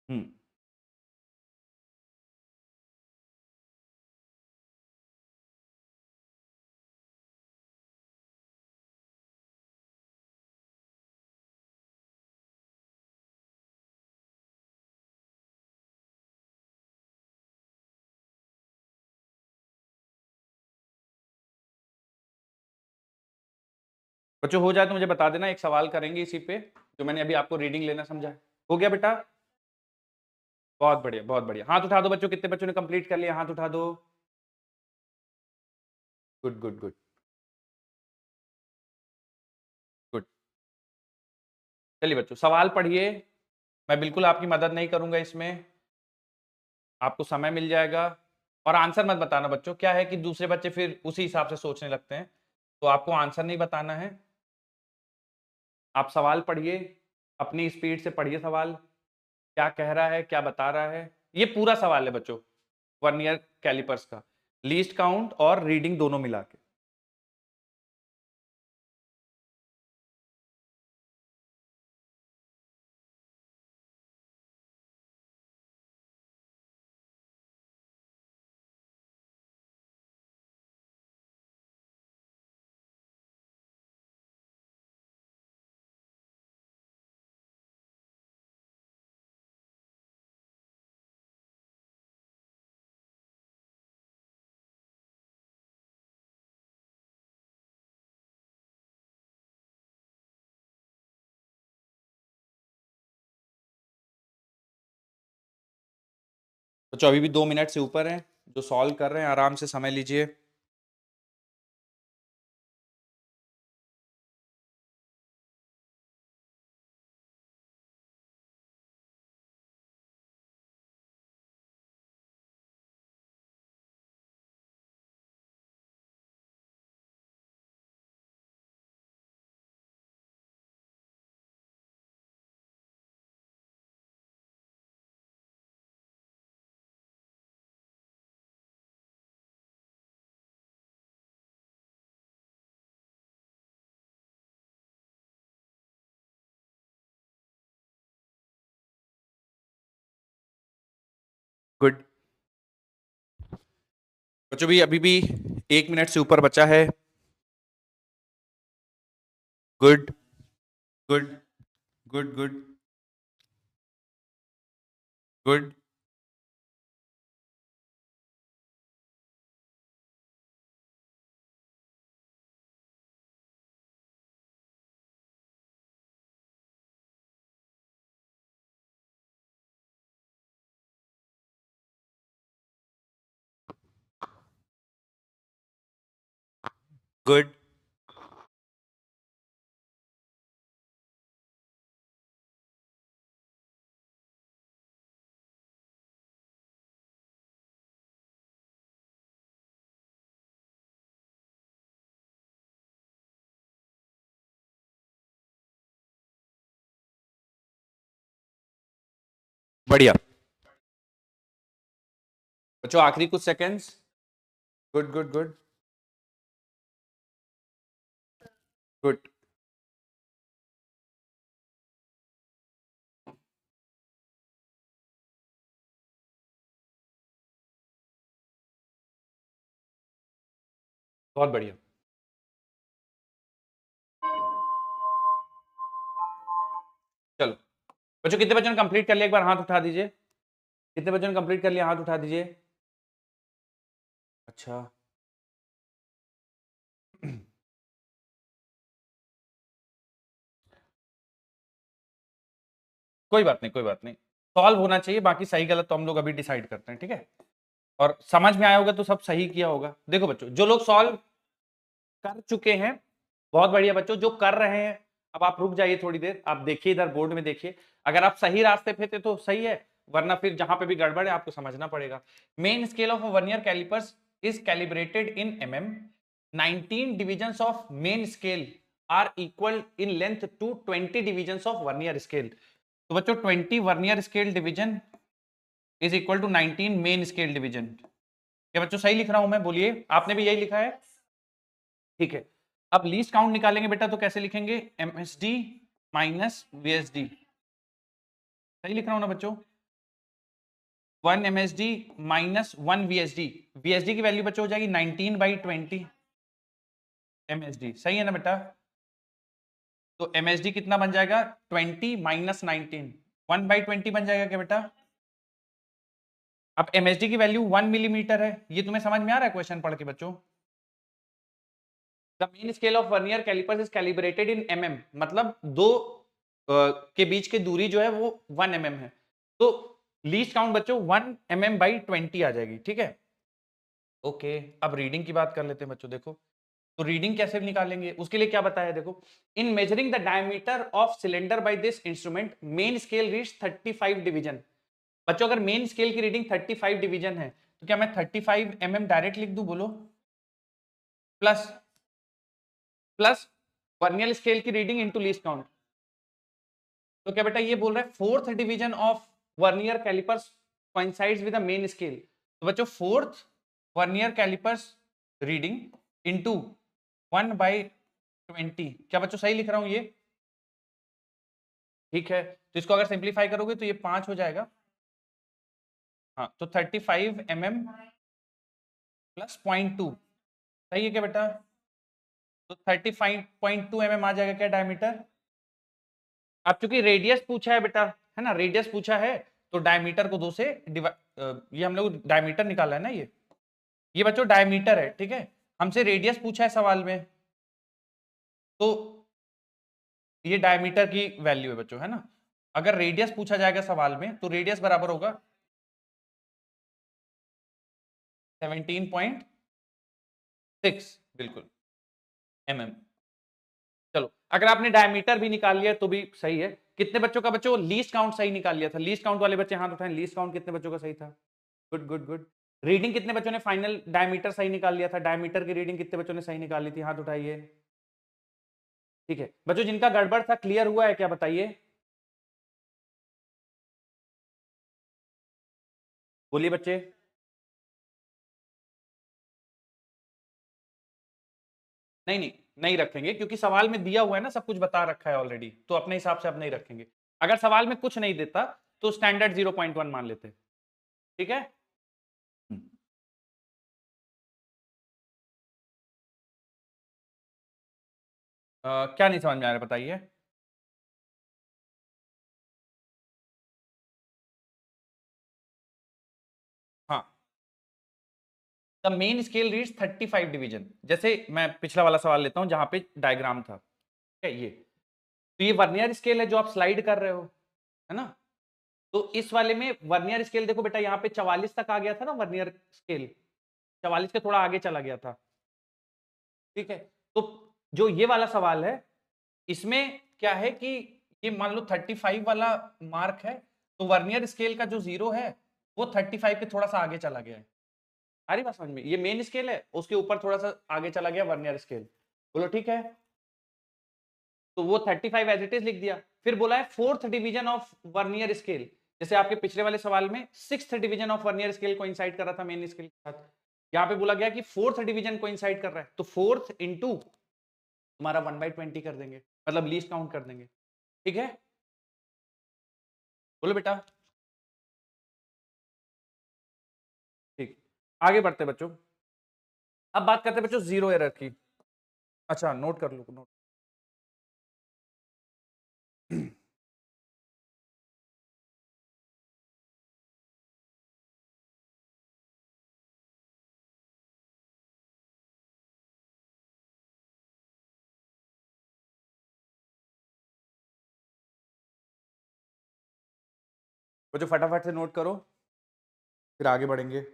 हम्म। बच्चों हो जाए तो मुझे बता देना, एक सवाल करेंगे इसी पे, जो मैंने अभी आपको रीडिंग लेना समझा है। हो गया बेटा? बहुत बढ़िया बहुत बढ़िया। हाथ उठा दो बच्चों, कितने बच्चों ने कंप्लीट कर लिया, हाथ उठा दो। Good good good good. चलिए बच्चों सवाल पढ़िए, मैं बिल्कुल आपकी मदद नहीं करूंगा इसमें, आपको समय मिल जाएगा। और आंसर मत बताना बच्चों, क्या है कि दूसरे बच्चे फिर उसी हिसाब से सोचने लगते हैं, तो आपको आंसर नहीं बताना है। आप सवाल पढ़िए, अपनी स्पीड से पढ़िए सवाल, क्या कह रहा है क्या बता रहा है। ये पूरा सवाल है बच्चों वर्नियर कैलिपर्स का, लीस्ट काउंट और रीडिंग दोनों मिला के। बच्चों अभी भी 2 मिनट से ऊपर है, जो सॉल्व कर रहे हैं आराम से समय लीजिए। गुड। बच्चों भी अभी भी 1 मिनट से ऊपर बचा है। Good good good good good. Good. बढ़िया। बच्चों आखिरी कुछ seconds. Good good good good. बहुत बढ़िया। चलो बच्चों, कितने बच्चों ने कंप्लीट कर लिया? एक बार हाथ उठा दीजिए। कितने बच्चों ने कंप्लीट कर लिया? हाथ उठा दीजिए। अच्छा कोई बात नहीं, कोई बात नहीं, सॉल्व होना चाहिए, बाकी सही गलत तो हम लोग अभी डिसाइड करते हैं, ठीक है? और समझ में आया होगा तो सब सही किया होगा। देखो बच्चों, जो लोग सॉल्व कर चुके हैं बहुत बढ़िया। बच्चों जो कर रहे हैं, अब आप रुक जाइए थोड़ी देर, आप देखिए इधर बोर्ड में देखिए। अगर आप सही रास्ते पे थे तो सही है, वरना फिर जहां पे भी गड़बड़ है आपको समझना पड़ेगा। Main scale of vernier callipers is calibrated in mm. 19 divisions of main scale are equal in length to 20 divisions of vernier scale. तो बच्चों 20 vernier scale division is equal to 19 main scale division. क्या बच्चों सही लिख रहा हूं मैं? बोलिए, आपने भी यही लिखा है? ठीक है। अब लीस्ट काउंट निकालेंगे बेटा, तो कैसे लिखेंगे? MSD minus VSD. सही लिख रहा हूं ना बच्चों? 1 एमएसडी माइनस 1 वीएसडी। वीएसडी की वैल्यू बच्चों हो जाएगी 19/20 एमएसडी। सही है ना बेटा? तो एमएसडी कितना बन जाएगा? 20 माइनस 19, 1/20 बन जाएगा क्या बेटा? अब एमएसडी की वैल्यू 1 मिलीमीटर है। ये तुम्हें समझ में आ रहा है क्वेश्चन पढ़ के बच्चों? The main scale of vernier callipers is calibrated in mm, मतलब दो के बीच की दूरी जो है वो 1 mm है। तो लीस्ट काउंट बच्चों 1 mm/20 आ जाएगी, ठीक है? ओके, अब रीडिंग की बात कर लेते हैं बच्चों। देखो तो रीडिंग कैसे निकालेंगे, उसके लिए क्या बताया? देखो, in measuring the diameter of cylinder by this instrument main scale reach 35 division. बच्चों अगर मेन स्केल की रीडिंग 35 डिवीजन है तो क्या मैं 35 mm डायरेक्ट लिख दूं? बोलो। प्लस प्लस वर्नियर स्केल की रीडिंग इनटू लीस्ट काउंट। तो क्या बेटा ये बोल रहा है fourth division of vernier callipers coincides with the main scale. तो बच्चों fourth vernier callipers reading into 1/20। क्या बच्चों सही लिख रहा हूं ये? ठीक है, तो इसको अगर सिंप्लीफाई करोगे तो ये 5 हो जाएगा। हाँ, तो 35 mm प्लस 0.2 सही है क्या बेटा? तो 35.2 mm आ जाएगा क्या डायमीटर? अब चूंकि रेडियस पूछा है बेटा, है ना, रेडियस पूछा है, तो डायमीटर को 2 से ये हम लोग डायमीटर निकाला है ना, ये बच्चों डायमीटर है, ठीक है? हमसे रेडियस पूछा है सवाल में, तो ये डायमीटर की वैल्यू है बच्चों, है ना? अगर रेडियस पूछा जाएगा सवाल में तो रेडियस बराबर होगा 17.6 बिल्कुल mm। चलो, अगर आपने डायमीटर भी निकाल लिया तो भी सही है। कितने बच्चों का बच्चों लीस्ट काउंट सही निकाल लिया था? लीस्ट काउंट वाले बच्चे हाथ उठाएं। लीस्ट काउंट कितने बच्चों का सही था? Good good good. रीडिंग कितने बच्चों ने फाइनल डायमीटर सही निकाल लिया था? डायमीटर की रीडिंग कितने बच्चों ने सही निकाली थी? हाथ उठाइए। ठीक है बच्चों, जिनका गड़बड़ था क्लियर हुआ है क्या? बताइए, बोलिए बच्चे। नहीं नहीं, नहीं रखेंगे, क्योंकि सवाल में दिया हुआ है ना, सब कुछ बता रखा है ऑलरेडी, तो अपने हिसाब से अब नहीं रखेंगे। अगर सवाल में कुछ नहीं देता तो स्टैंडर्ड 0.1 मान लेते, ठीक है? क्या नहीं समझ में आ रहा बताइए। हाँ, the main scale reads 35 division. जैसे मैं पिछला वाला सवाल लेता हूं जहां पे डायग्राम था, ठीक है? ये तो ये वर्नियर स्केल है जो आप स्लाइड कर रहे हो, है ना? तो इस वाले में वर्नियर स्केल देखो बेटा, यहाँ पे 44 तक आ गया था ना वर्नियर स्केल, 44 के थोड़ा आगे चला गया था, ठीक है? तो जो ये वाला सवाल है, इसमें क्या है कि ये मान लो 35 वाला मार्क है, तो वर्नियर स्केल का जो 0 है वो 35 के थोड़ा सा आगे चला गया है। आ रही बात समझ में? ये मेन स्केल है, उसके ऊपर थोड़ा सा आगे चला गया वर्नियर स्केल। बोलो ठीक है? तो वो 35 एज इट इज लिख दिया। फिर बोला है fourth division of vernier scale, जैसे आपके पिछले वाले सवाल में 6th division of vernier scale coincide कर रहा था मेन स्केल के साथ, यहाँ पे बोला गया कि 4th डिवीजन कोइंसाइड कर रहा है, तो 4th इंटू हमारा 1/20 कर देंगे, मतलब लीस्ट काउंट कर देंगे। ठीक है, बोलो बेटा। ठीक, आगे बढ़ते बच्चों। अब बात करते हैं बच्चों जीरो एरर की। अच्छा, नोट कर लो, नोट। बच्चों फटाफट से नोट करो, फिर आगे बढ़ेंगे।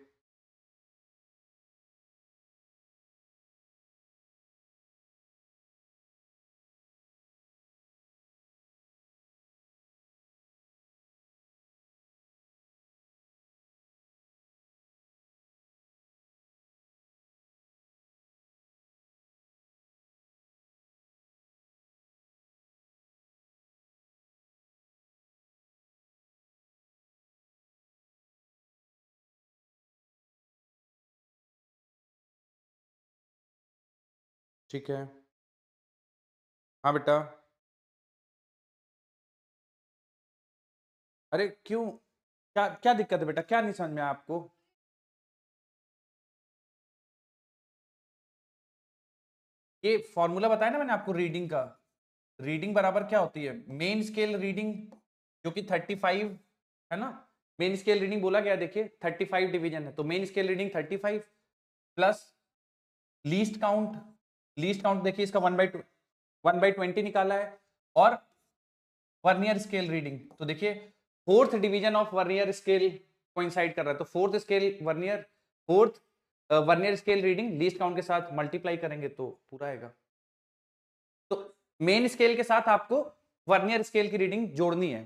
ठीक है, हाँ बेटा। अरे क्यों, क्या क्या दिक्कत है बेटा, क्या नहीं समझ में आया आपको? ये फॉर्मूला बताया ना मैंने आपको रीडिंग का। रीडिंग बराबर क्या होती है, मेन स्केल रीडिंग जो कि 35 है ना। मेन स्केल रीडिंग बोला गया, देखिए 35 डिवीजन है, तो main scale reading 35 plus least count. Least count देखिए इसका 1/20 निकाला है, और वर्नियर स्केल रीडिंग, तो देखिए 4th division of vernier scale coincide कर रहा है, तो 4th scale vernier, 4th vernier scale reading least count के साथ मल्टीप्लाई करेंगे तो पूरा आएगा। तो मेन स्केल के साथ आपको वर्नियर स्केल की रीडिंग जोड़नी है,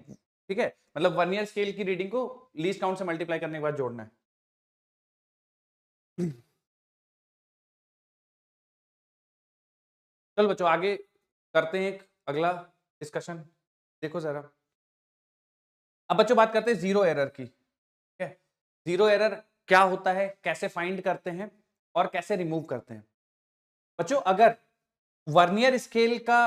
ठीक है, मतलब वर्नियर स्केल की रीडिंग को लीस्ट काउंट से मल्टीप्लाई करने के बाद जोड़ना है। चलो बच्चों आगे करते हैं एक अगला डिस्कशन। देखो जरा, अब बच्चों बात करते हैं जीरो एरर की। ठीक है, जीरो एरर क्या होता है, कैसे फाइंड करते हैं और कैसे रिमूव करते हैं। बच्चों अगर वर्नियर स्केल का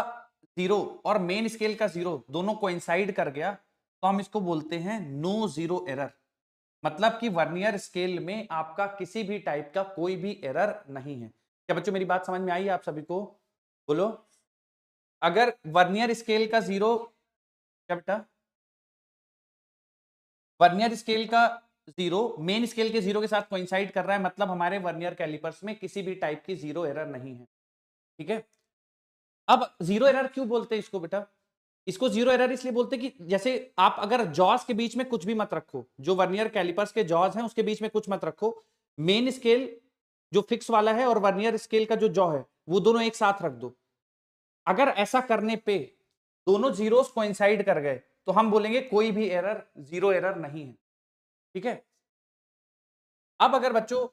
जीरो और मेन स्केल का जीरो दोनों कोइंसाइड कर गया तो हम इसको बोलते हैं नो जीरो एरर, मतलब कि वर्नियर स्केल में आपका किसी भी टाइप का कोई भी एरर नहीं है। क्या बच्चों मेरी बात समझ में आई आप सभी को? बोलो। अगर वर्नियर स्केल का जीरो, क्या बेटा, वर्नियर स्केल का जीरो मेन स्केल के जीरो के साथ कोइंसाइड कर रहा है, मतलब हमारे वर्नियर कैलिपर्स में किसी भी टाइप की जीरो एरर नहीं है। ठीक है, अब जीरो एरर क्यों बोलते हैं इसको बेटा? इसको जीरो एरर इसलिए बोलते हैं कि जैसे आप अगर जॉस के बीच में कुछ भी मत रखो, जो वर्नियर कैलिपर्स के जॉस हैं उसके बीच में कुछ मत रखो, मेन स्केल जो फिक्स वाला है और वर्नियर स्केल का जो जॉ है वो दोनों एक साथ रख दो। अगर ऐसा करने पे दोनों जीरोस कोइंसाइड कर गए तो हम बोलेंगे कोई भी एरर, जीरो एरर नहीं है। ठीक है, अब अगर बच्चों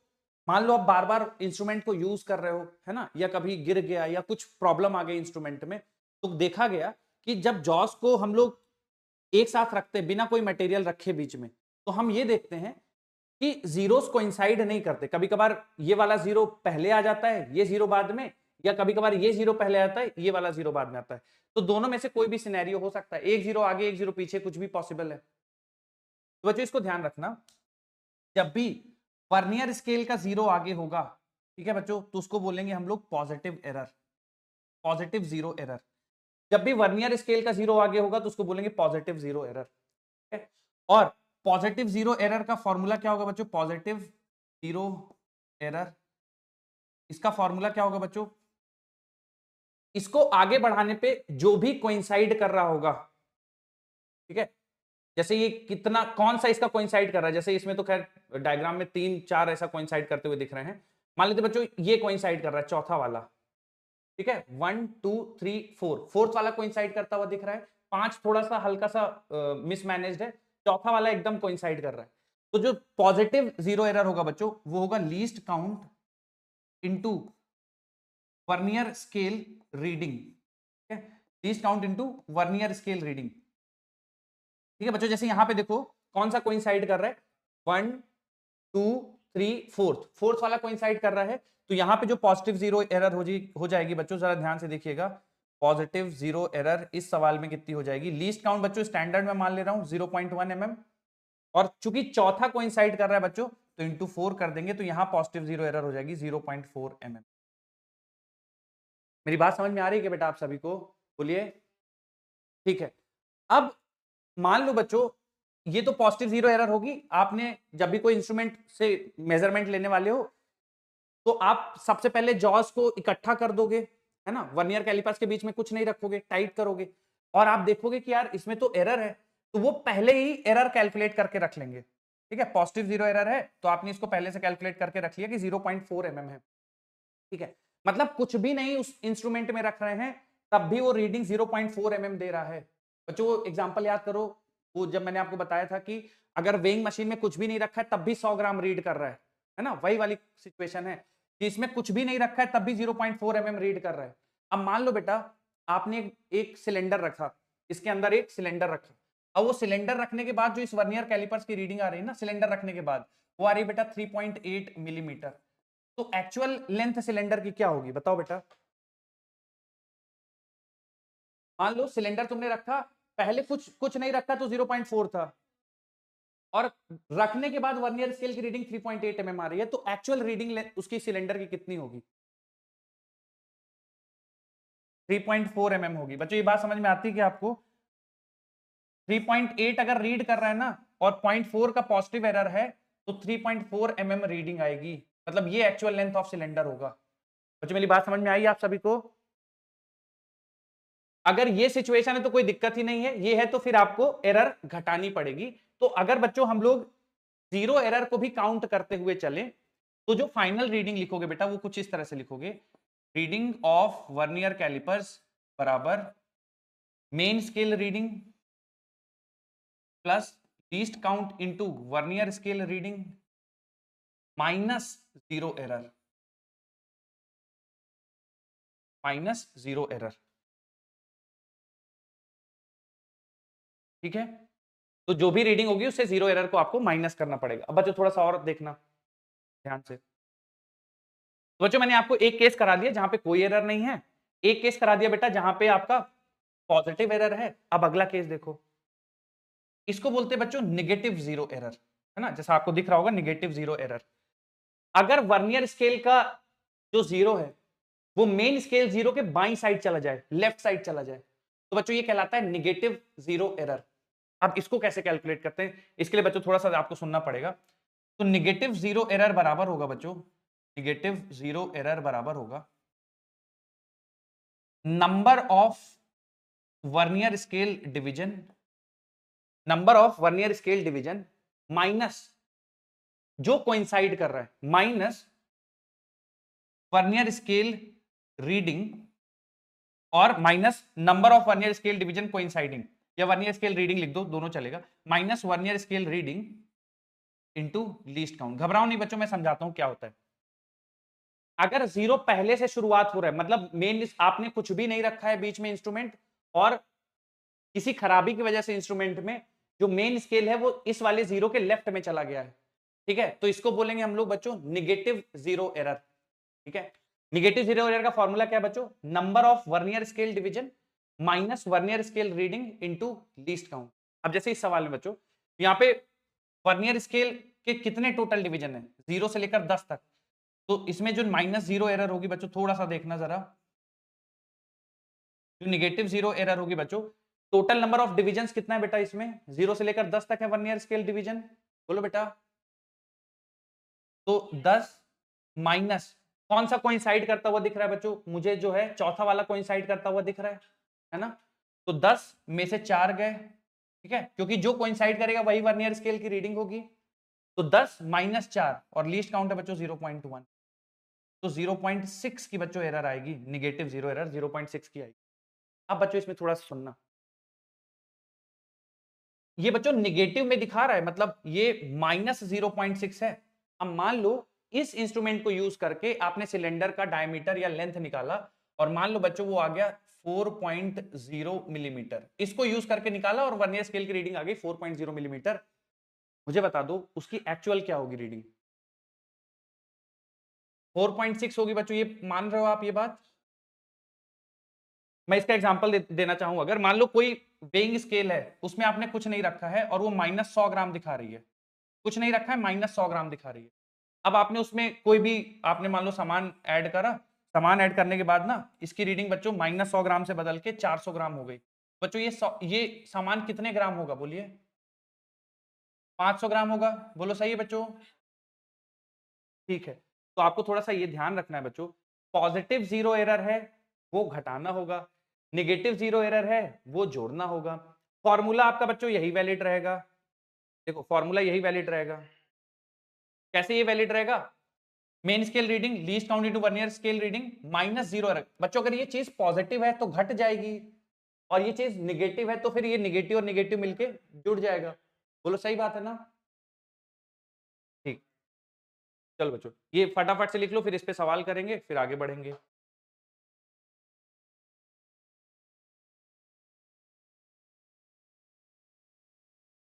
मान लो आप बार बार इंस्ट्रूमेंट को यूज कर रहे हो, है ना, या कभी गिर गया या कुछ प्रॉब्लम आ गई इंस्ट्रूमेंट में, तो देखा गया कि जब जॉस को हम लोग एक साथ रखते हैं बिना कोई मटेरियल रखे बीच में, तो हम ये देखते हैं कि जीरोस कोइंसाइड नहीं करते। कभी कभार ये वाला जीरो पहले आ जाता है, ये जीरो बाद में, या कभी कभार ये जीरो पहले आता है, ये वाला जीरो बाद में आता है। तो दोनों में से कोई भी सिनेरियो हो सकता है, एक जीरो आगे एक जीरो पीछे, कुछ भी पॉसिबल है। तो बच्चों इसको ध्यान रखना, जब भी वर्नियर स्केल का जीरो आगे होगा, ठीक है बच्चों, तो उसको बोलेंगे हम लोग positive error, positive zero error. जब भी वर्नियर स्केल का जीरो आगे होगा तो उसको बोलेंगे पॉजिटिव जीरो एरर। और पॉजिटिव जीरो एरर का फॉर्मूला क्या होगा बच्चों? पॉजिटिव जीरो एरर, इसका फॉर्मूला क्या होगा बच्चों? इसको आगे बढ़ाने पे जो भी कोइंसाइड कर रहा होगा, ठीक है, जैसे ये कितना, कौन सा इसका कोइंसाइड कर रहा है, जैसे इसमें तो खैर डायग्राम में 3 4 ऐसा कोइंसाइड करते हुए दिख रहे हैं। मान लीजिए बच्चों ये कोइंसाइड कर रहा है, चौथा वाला, ठीक है, 1 2 3 4, फोर्थ वाला कोइंसाइड करता हुआ दिख रहा है, 5 थोड़ा सा हल्का सा मिसमैनेज्ड है, चौथा वाला एकदम कोइंसाइड कर रहा है। तो जो पॉजिटिव जीरो एरर होगा बच्चों वो होगा least count into vernier scale reading. Least count into vernier scale reading. ठीक है बच्चों, जैसे यहां पे देखो कौन सा कोइंसाइड कर रहा है, 1 2 3 फोर्थ वाला कोइंसाइड कर रहा है, तो यहाँ पे जो पॉजिटिव जीरो एरर हो जाएगी बच्चों, जरा ध्यान से देखिएगा, पॉजिटिव जीरो एरर इस सवाल में कितनी हो जाएगी, लीस्ट काउंट बच्चों स्टैंडर्ड में मान ले रहा हूं 0.1 mm, और चूंकि चौथा कोइंसाइड कर रहा है बच्चों तो इंटू 4 कर देंगे, तो यहां पॉजिटिव जीरो एरर हो जाएगी 0.4 mm। मेरी बात समझ में आ रही है कि बेटा आप सभी को, बोलिए, ठीक है। अब मान लो बच्चों ये तो पॉजिटिव जीरो एरर होगी, आपने जब भी कोई इंस्ट्रूमेंट से मेजरमेंट लेने वाले हो तो आप सबसे पहले जॉस को इकट्ठा कर दोगे, है ना, वर्नियर कैलिपर्स के बीच में कुछ नहीं रखोगे, टाइट करोगे, और आप देखोगे कि यार इसमें तो एरर है, तो वो पहले ही एरर कैलकुलेट करके रख लेंगे, ठीक है, पॉजिटिव जीरो एरर है तो आपने इसको पहले से कैलकुलेट करके रख लिया कि 0.4 mm है, ठीक है, मतलब कुछ भी नहीं उस इंस्ट्रूमेंट में रख रहे हैं तब भी वो रीडिंग 0.4 mm दे रहा है। बच्चों वो एग्जांपल याद करो, वो जब मैंने आपको बताया था कि अगर वेइंग मशीन में कुछ भी नहीं रखा है तब भी 100 ग्राम रीड कर रहा है ना, वही वाली सिचुएशन है कि इसमें कुछ भी नहीं रखा है तब भी 0.4 mm रीड कर रहा है। अब मान लो बेटा आपने एक सिलेंडर रखा, इसके अंदर एक सिलेंडर रखा, अब वो सिलेंडर रखने के बाद जो इस वर्नियर कैलिपर्स की रीडिंग आ रही है ना, सिलेंडर रखने के बाद वो आ रही है बेटा 3.8 मिलीमीटर, तो एक्चुअल लेंथ सिलेंडर की क्या होगी बताओ बेटा। मान लो सिलेंडर तुमने रखा, पहले कुछ नहीं रखा तो 0.4 था, और रखने के बाद वर्नियर स्केल की रीडिंग 3.8 mm आ रही है, तो एक्चुअल रीडिंग उसकी सिलेंडर की कितनी होगी, 3.4 mm होगी। बच्चों ये बात समझ में आती है कि आपको 3.8 अगर रीड कर रहा है ना और 0.4 का पॉजिटिव एरर है तो 3.4 mm रीडिंग आएगी, मतलब ये एक्चुअल लेंथ ऑफ सिलेंडर होगा। बच्चों मेरी बात समझ में आई आप सभी को? अगर ये सिचुएशन है तो कोई दिक्कत ही नहीं है, ये है तो फिर आपको एरर घटानी पड़ेगी। तो अगर बच्चों हम लोग जीरो एरर को भी काउंट करते हुए चले तो जो फाइनल रीडिंग लिखोगे बेटा वो कुछ इस तरह से लिखोगे, रीडिंग ऑफ वर्नियर कैलिपर्स बराबर main scale reading plus least count into vernier scale reading minus zero error, minus zero error, ठीक है। तो जो भी रीडिंग होगी उससे जीरो एरर को आपको माइनस करना पड़ेगा। अब बच्चों थोड़ा सा और देखना ध्यान से, तो बच्चों मैंने आपको एक केस करा दिया जहां पे कोई एरर नहीं है, एक केस करा दिया बेटा जहां पे आपका पॉजिटिव एरर है। अब अगला केस देखो, इसको बोलते हैं बच्चों निगेटिव जीरो एरर, है ना, जैसा आपको दिख रहा होगा निगेटिव जीरो एरर। अगर वर्नियर स्केल का जो जीरो है वो मेन स्केल जीरो के बाईं साइड चला जाए, लेफ्ट साइड चला जाए, तो बच्चों ये कहलाता है निगेटिव जीरो एरर। अब इसको कैसे कैलकुलेट करते हैं, इसके लिए बच्चों थोड़ा सा आपको सुनना पड़ेगा। तो निगेटिव जीरो एरर बराबर होगा बच्चों, निगेटिव जीरो एरर बराबर होगा number of vernier scale division, number of vernier scale division minus जो कोइंसाइड कर रहा है, माइनस वर्नियर स्केल रीडिंग और minus number of vernier scale division coinciding, या वर्नियर स्केल रीडिंग लिख दो, दोनों चलेगा, minus vernier scale reading into least count. घबराओ नहीं बच्चों, मैं समझाता हूं क्या होता है। अगर जीरो पहले से शुरुआत हो रहा है, मतलब मेन आपने कुछ भी नहीं रखा है बीच में इंस्ट्रूमेंट, और किसी खराबी की वजह से इंस्ट्रूमेंट में जो मेन स्केल है वो इस वाले जीरो के लेफ्ट में चला गया है, ठीक है, तो इसको बोलेंगे हम लोग बच्चों निगेटिव जीरो एरर, ठीक है। निगेटिव जीरो एरर का फॉर्मूला क्या है बच्चों, number of vernier scale division minus vernier scale reading into least count. अब जैसे इस सवाल में बच्चों यहाँ पे वर्नियर स्केल के कितने टोटल डिवीजन है, 0 से लेकर 10 तक, तो इसमें जो माइनस जीरो एरर होगी बच्चों थोड़ा सा देखना जरा, जो निगेटिव जीरो एरर होगी बच्चों, टोटल नंबर ऑफ डिविजन्स कितना है बेटा, इसमें 0 से लेकर 10 तक है वर्नियर स्केल डिवीजन, बोलो बेटा, तो 10 माइनस कौन सा कोइंसाइड करता हुआ दिख रहा है बच्चों, मुझे जो है चौथा वाला कोइंसाइड करता हुआ दिख रहा है ना, तो 10 में से 4 गए, ठीक है, क्योंकि जो कोइंसाइड करेगा वही वर्नियर स्केल की रीडिंग होगी, तो 10 माइनस 4 और लीस्ट काउंट है बच्चों 0.1, तो 0.6 की बच्चों एरर आएगी, निगेटिव जीरो एरर 0.6 की आएगी। अब बच्चों इसमें थोड़ा सुनना, ये बच्चों निगेटिव में दिखा रहा है, मतलब ये माइनस 0.6 है। अब मान लो इस इंस्ट्रूमेंट को यूज करके आपने सिलेंडर का डायमीटर या लेंथ निकाला, और मान लो बच्चों वो आ गया 4.0 मिलीमीटर, इसको यूज करके निकाला और वर्नियर स्केल की रीडिंग आ गई 4.0 मिलीमीटर, मुझे बता दो उसकी एक्चुअल क्या होगी रीडिंग? 4.6 होगी बच्चों, ये मान रहे हो आप ये बात? मैं इसका एग्जांपल देना चाहूं, अगर मान लो कोई वेइंग स्केल है, उसमें आपने कुछ नहीं रखा है और वो -100 ग्राम दिखा रही है, कुछ नहीं रखा है, -100 ग्राम दिखा रही है। अब आपने उसमें कोई भी आपने मान लो सामान ऐड करा, सामान ऐड करने के बाद ना इसकी रीडिंग बच्चों -100 ग्राम से बदल के 400 ग्राम हो गई। बच्चों ये सामान कितने ग्राम होगा बोलिए? 500 ग्राम होगा। बोलो सही है बच्चों? ठीक है, तो आपको थोड़ा सा ये ध्यान रखना है बच्चों, पॉजिटिव जीरो एरर है वो घटाना होगा, निगेटिव जीरो एरर है वो जोड़ना होगा। फॉर्मूला आपका बच्चों यही वैलिड रहेगा। देखो फॉर्मूला यही वैलिड रहेगा। कैसे ये वैलिड रहेगा? Main scale reading least count into vernier scale reading -0 error. बच्चों अगर ये चीज पॉजिटिव है तो घट जाएगी, और ये चीज निगेटिव है तो फिर ये निगेटिव और निगेटिव मिलके जुड़ जाएगा। बोलो सही बात है ना? ठीक, चलो बच्चों ये फटाफट से लिख लो, फिर इस पे सवाल करेंगे, फिर आगे बढ़ेंगे।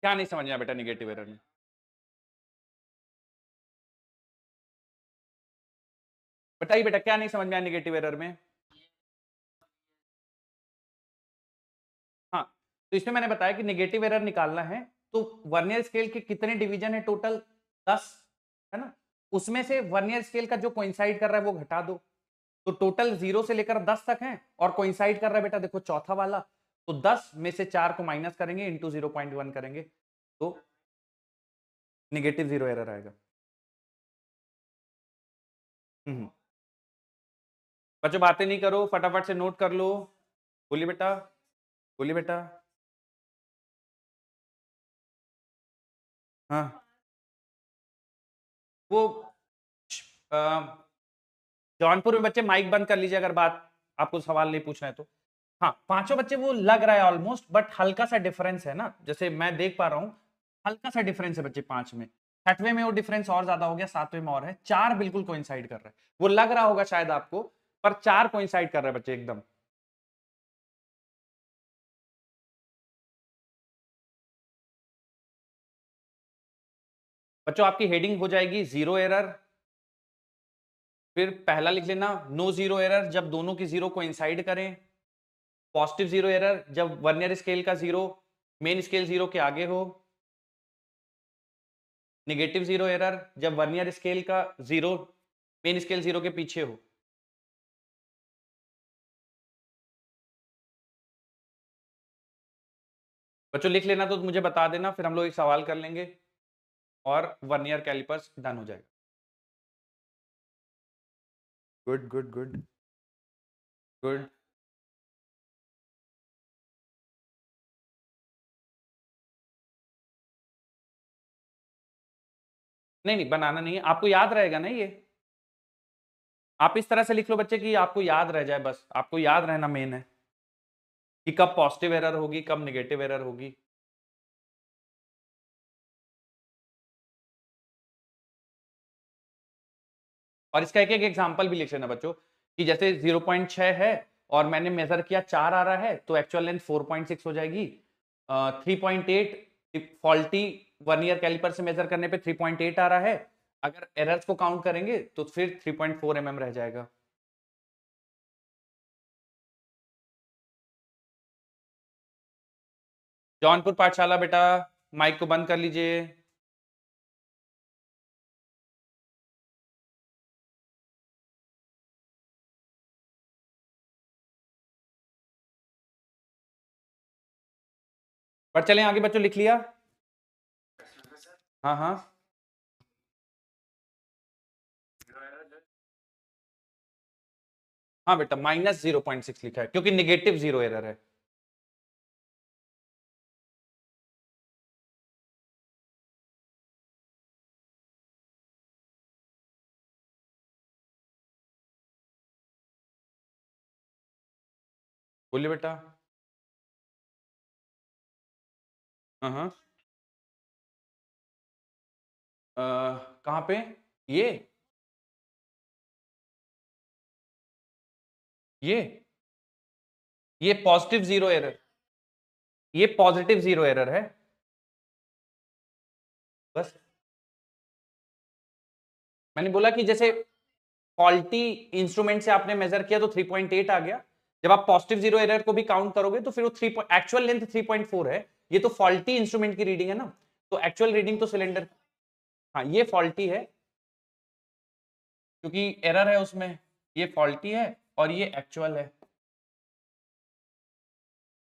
क्या नहीं समझ में आया बेटा निगेटिव एरर में? बताइए बेटा क्या नहीं समझ में आया निगेटिव एरर में? हाँ, तो इसमें मैंने बताया कि निगेटिव एरर निकालना है तो वर्नियर स्केल के कितने डिवीजन है टोटल? 10 है ना? उसमें से वर्नियर स्केल का जो कोइंसाइड कर रहा है वो घटा दो, तो टोटल 0 से लेकर 10 तक है, और कोइंसाइड कर रहा है बेटा देखो चौथा वाला, तो 10 में से 4 को माइनस करेंगे, इंटू 0.1 करेंगे, तो निगेटिव जीरो एरर आएगा। बच्चों बातें नहीं करो, फटाफट से नोट कर लो। बोलिए बेटा, बोलिए बेटा। हाँ, वो जौनपुर में बच्चे माइक बंद कर लीजिए अगर बात आपको सवाल नहीं पूछना है तो। हाँ, पांचों बच्चे वो लग रहा है ऑलमोस्ट, बट हल्का सा डिफरेंस है ना, जैसे मैं देख पा रहा हूँ हल्का सा डिफरेंस है बच्चे 5 में। 6वें में वो डिफरेंस और ज्यादा हो गया, 7वें में और है, 4 बिल्कुल कोइंसाइड कर रहा है। वो लग रहा होगा शायद आपको, पर 4 कोइंसाइड कर रहे हैं बच्चे एकदम। बच्चों आपकी हेडिंग हो जाएगी जीरो एरर, फिर पहला लिख लेना नो जीरो एरर जब दोनों की जीरो कोइंसाइड करें, पॉजिटिव जीरो एरर जब वर्नियर स्केल का जीरो मेन स्केल जीरो के आगे हो, निगेटिव जीरो एरर जब वर्नियर स्केल का जीरो मेन स्केल जीरो के पीछे हो। बच्चों लिख लेना तो मुझे बता देना, फिर हम लोग एक सवाल कर लेंगे और वर्नियर कैलिपर्स डन हो जाएगा। Good good good good. नहीं नहीं बनाना नहीं है, आपको याद रहेगा ना ये। आप इस तरह से लिख लो बच्चे कि आपको याद रह जाए, बस आपको याद रहना मेन है कि कब पॉजिटिव एरर होगी कब निगेटिव एरर होगी। और इसका एक एक एग्जांपल भी लिख लेना बच्चों, कि जैसे 0.6 है और मैंने मेजर किया 4 आ रहा है, तो एक्चुअल लेंथ 4.6 हो जाएगी। 3.8 फॉल्टी वर्नियर कैलिपर से मेजर करने पे 3.8 आ रहा है, अगर एरर्स को काउंट करेंगे तो फिर 3.4 mm रह जाएगा। जौनपुर पाठशाला बेटा माइक को बंद कर लीजिए। पर चलें आगे बच्चों, लिख लिया? हाँ हाँ, हाँ बेटा -0.6 लिखा है क्योंकि निगेटिव जीरो एरर है। बोलिए बेटा। हाँ हाँ, कहाँ पे? ये ये ये पॉजिटिव जीरो एरर, ये पॉजिटिव जीरो एरर है। बस मैंने बोला कि जैसे फॉल्टी इंस्ट्रूमेंट से आपने मेजर किया तो 3.8 आ गया, जब आप पॉजिटिव जीरो एरर को भी काउंट करोगे तो फिर वो 3 एक्चुअल लेंथ 3.4 है, ये तो फॉल्टी इंस्ट्रूमेंट की रीडिंग है ना, तो एक्चुअल रीडिंग तो सिलेंडर, हाँ ये फॉल्टी है क्योंकि एरर है उसमें, ये फॉल्टी है और ये एक्चुअल है।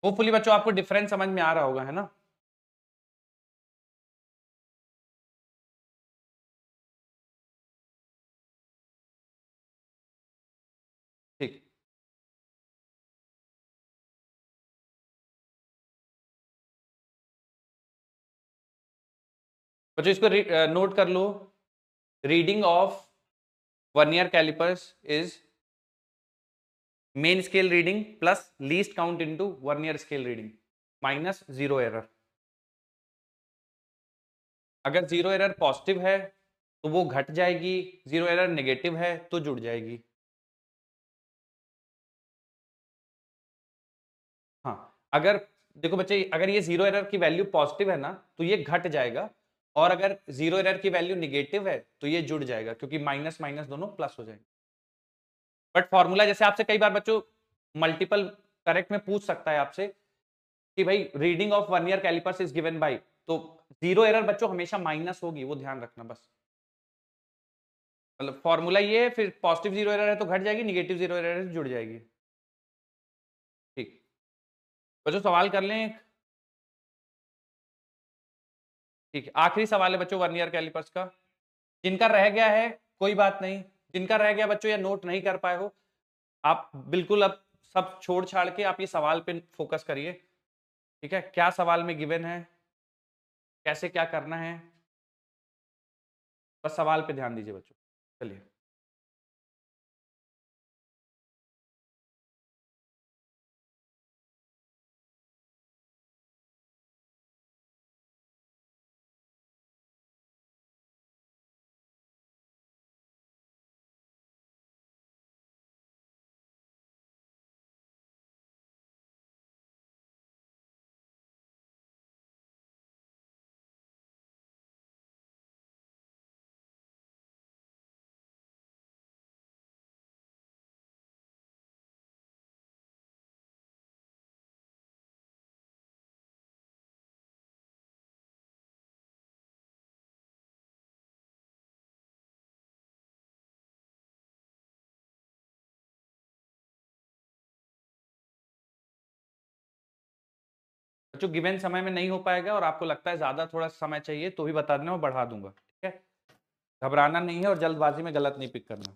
होपफुली बच्चों आपको डिफरेंस समझ में आ रहा होगा, है ना। ठीक, बच्चों इसको नोट कर लो, reading of vernier callipers is main scale reading plus least count into vernier scale reading minus zero error. अगर जीरो एरर पॉजिटिव है तो वो घट जाएगी, जीरो एरर नेगेटिव है तो जुड़ जाएगी। हाँ, अगर देखो बच्चे, अगर ये जीरो एरर की वैल्यू पॉजिटिव है ना तो ये घट जाएगा, और अगर जीरो एरर की वैल्यू नेगेटिव है तो ये जुड़ जाएगा, क्योंकि माइनस माइनस दोनों प्लस हो जाएंगे। बट फॉर्मूला जैसे आपसे कई बार बच्चों मल्टीपल करेक्ट में पूछ सकता है आपसे कि भाई reading of vernier callipers is given by, तो जीरो एरर बच्चों हमेशा माइनस होगी, वो ध्यान रखना बस। मतलब फॉर्मूला ये है, फिर पॉजिटिव जीरो एरर है तो घट जाएगी, निगेटिव जीरो एरर है तो जुड़ जाएगी। ठीक, बच्चों सवाल कर लें एक? ठीक है, आखिरी सवाल है बच्चों वर्नियर कैलिपर्स का। जिनका रह गया है कोई बात नहीं, जिनका रह गया बच्चों या नोट नहीं कर पाए हो, आप बिल्कुल अब सब छोड़ छाड़ के आप ये सवाल पे फोकस करिए। ठीक है, क्या सवाल में गिवन है, कैसे क्या करना है, बस सवाल पे ध्यान दीजिए बच्चों। चलिए, बच्चों गिवन समय में नहीं हो पाएगा और आपको लगता है ज्यादा थोड़ा समय चाहिए तो भी बता देना, मैं बढ़ा दूंगा। ठीक है, घबराना नहीं है और जल्दबाजी में गलत नहीं पिक करना।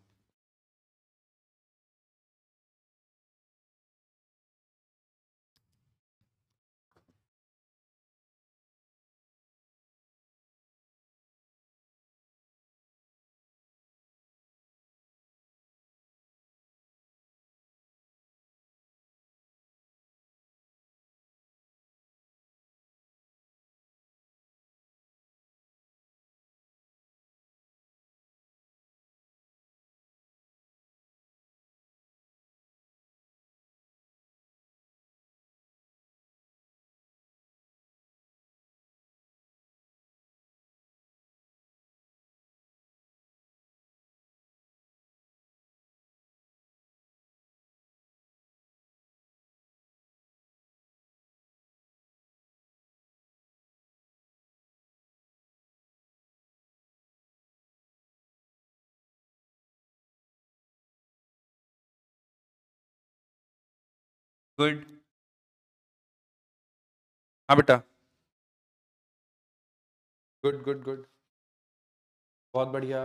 गुड, हाँ बेटा, गुड गुड गुड, बहुत बढ़िया।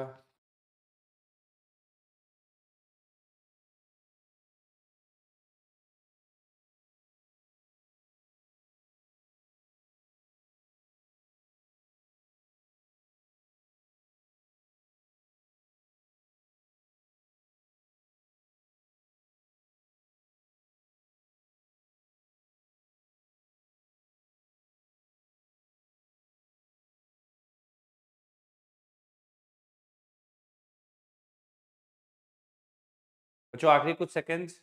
बच्चों आखिरी कुछ सेकंड्स।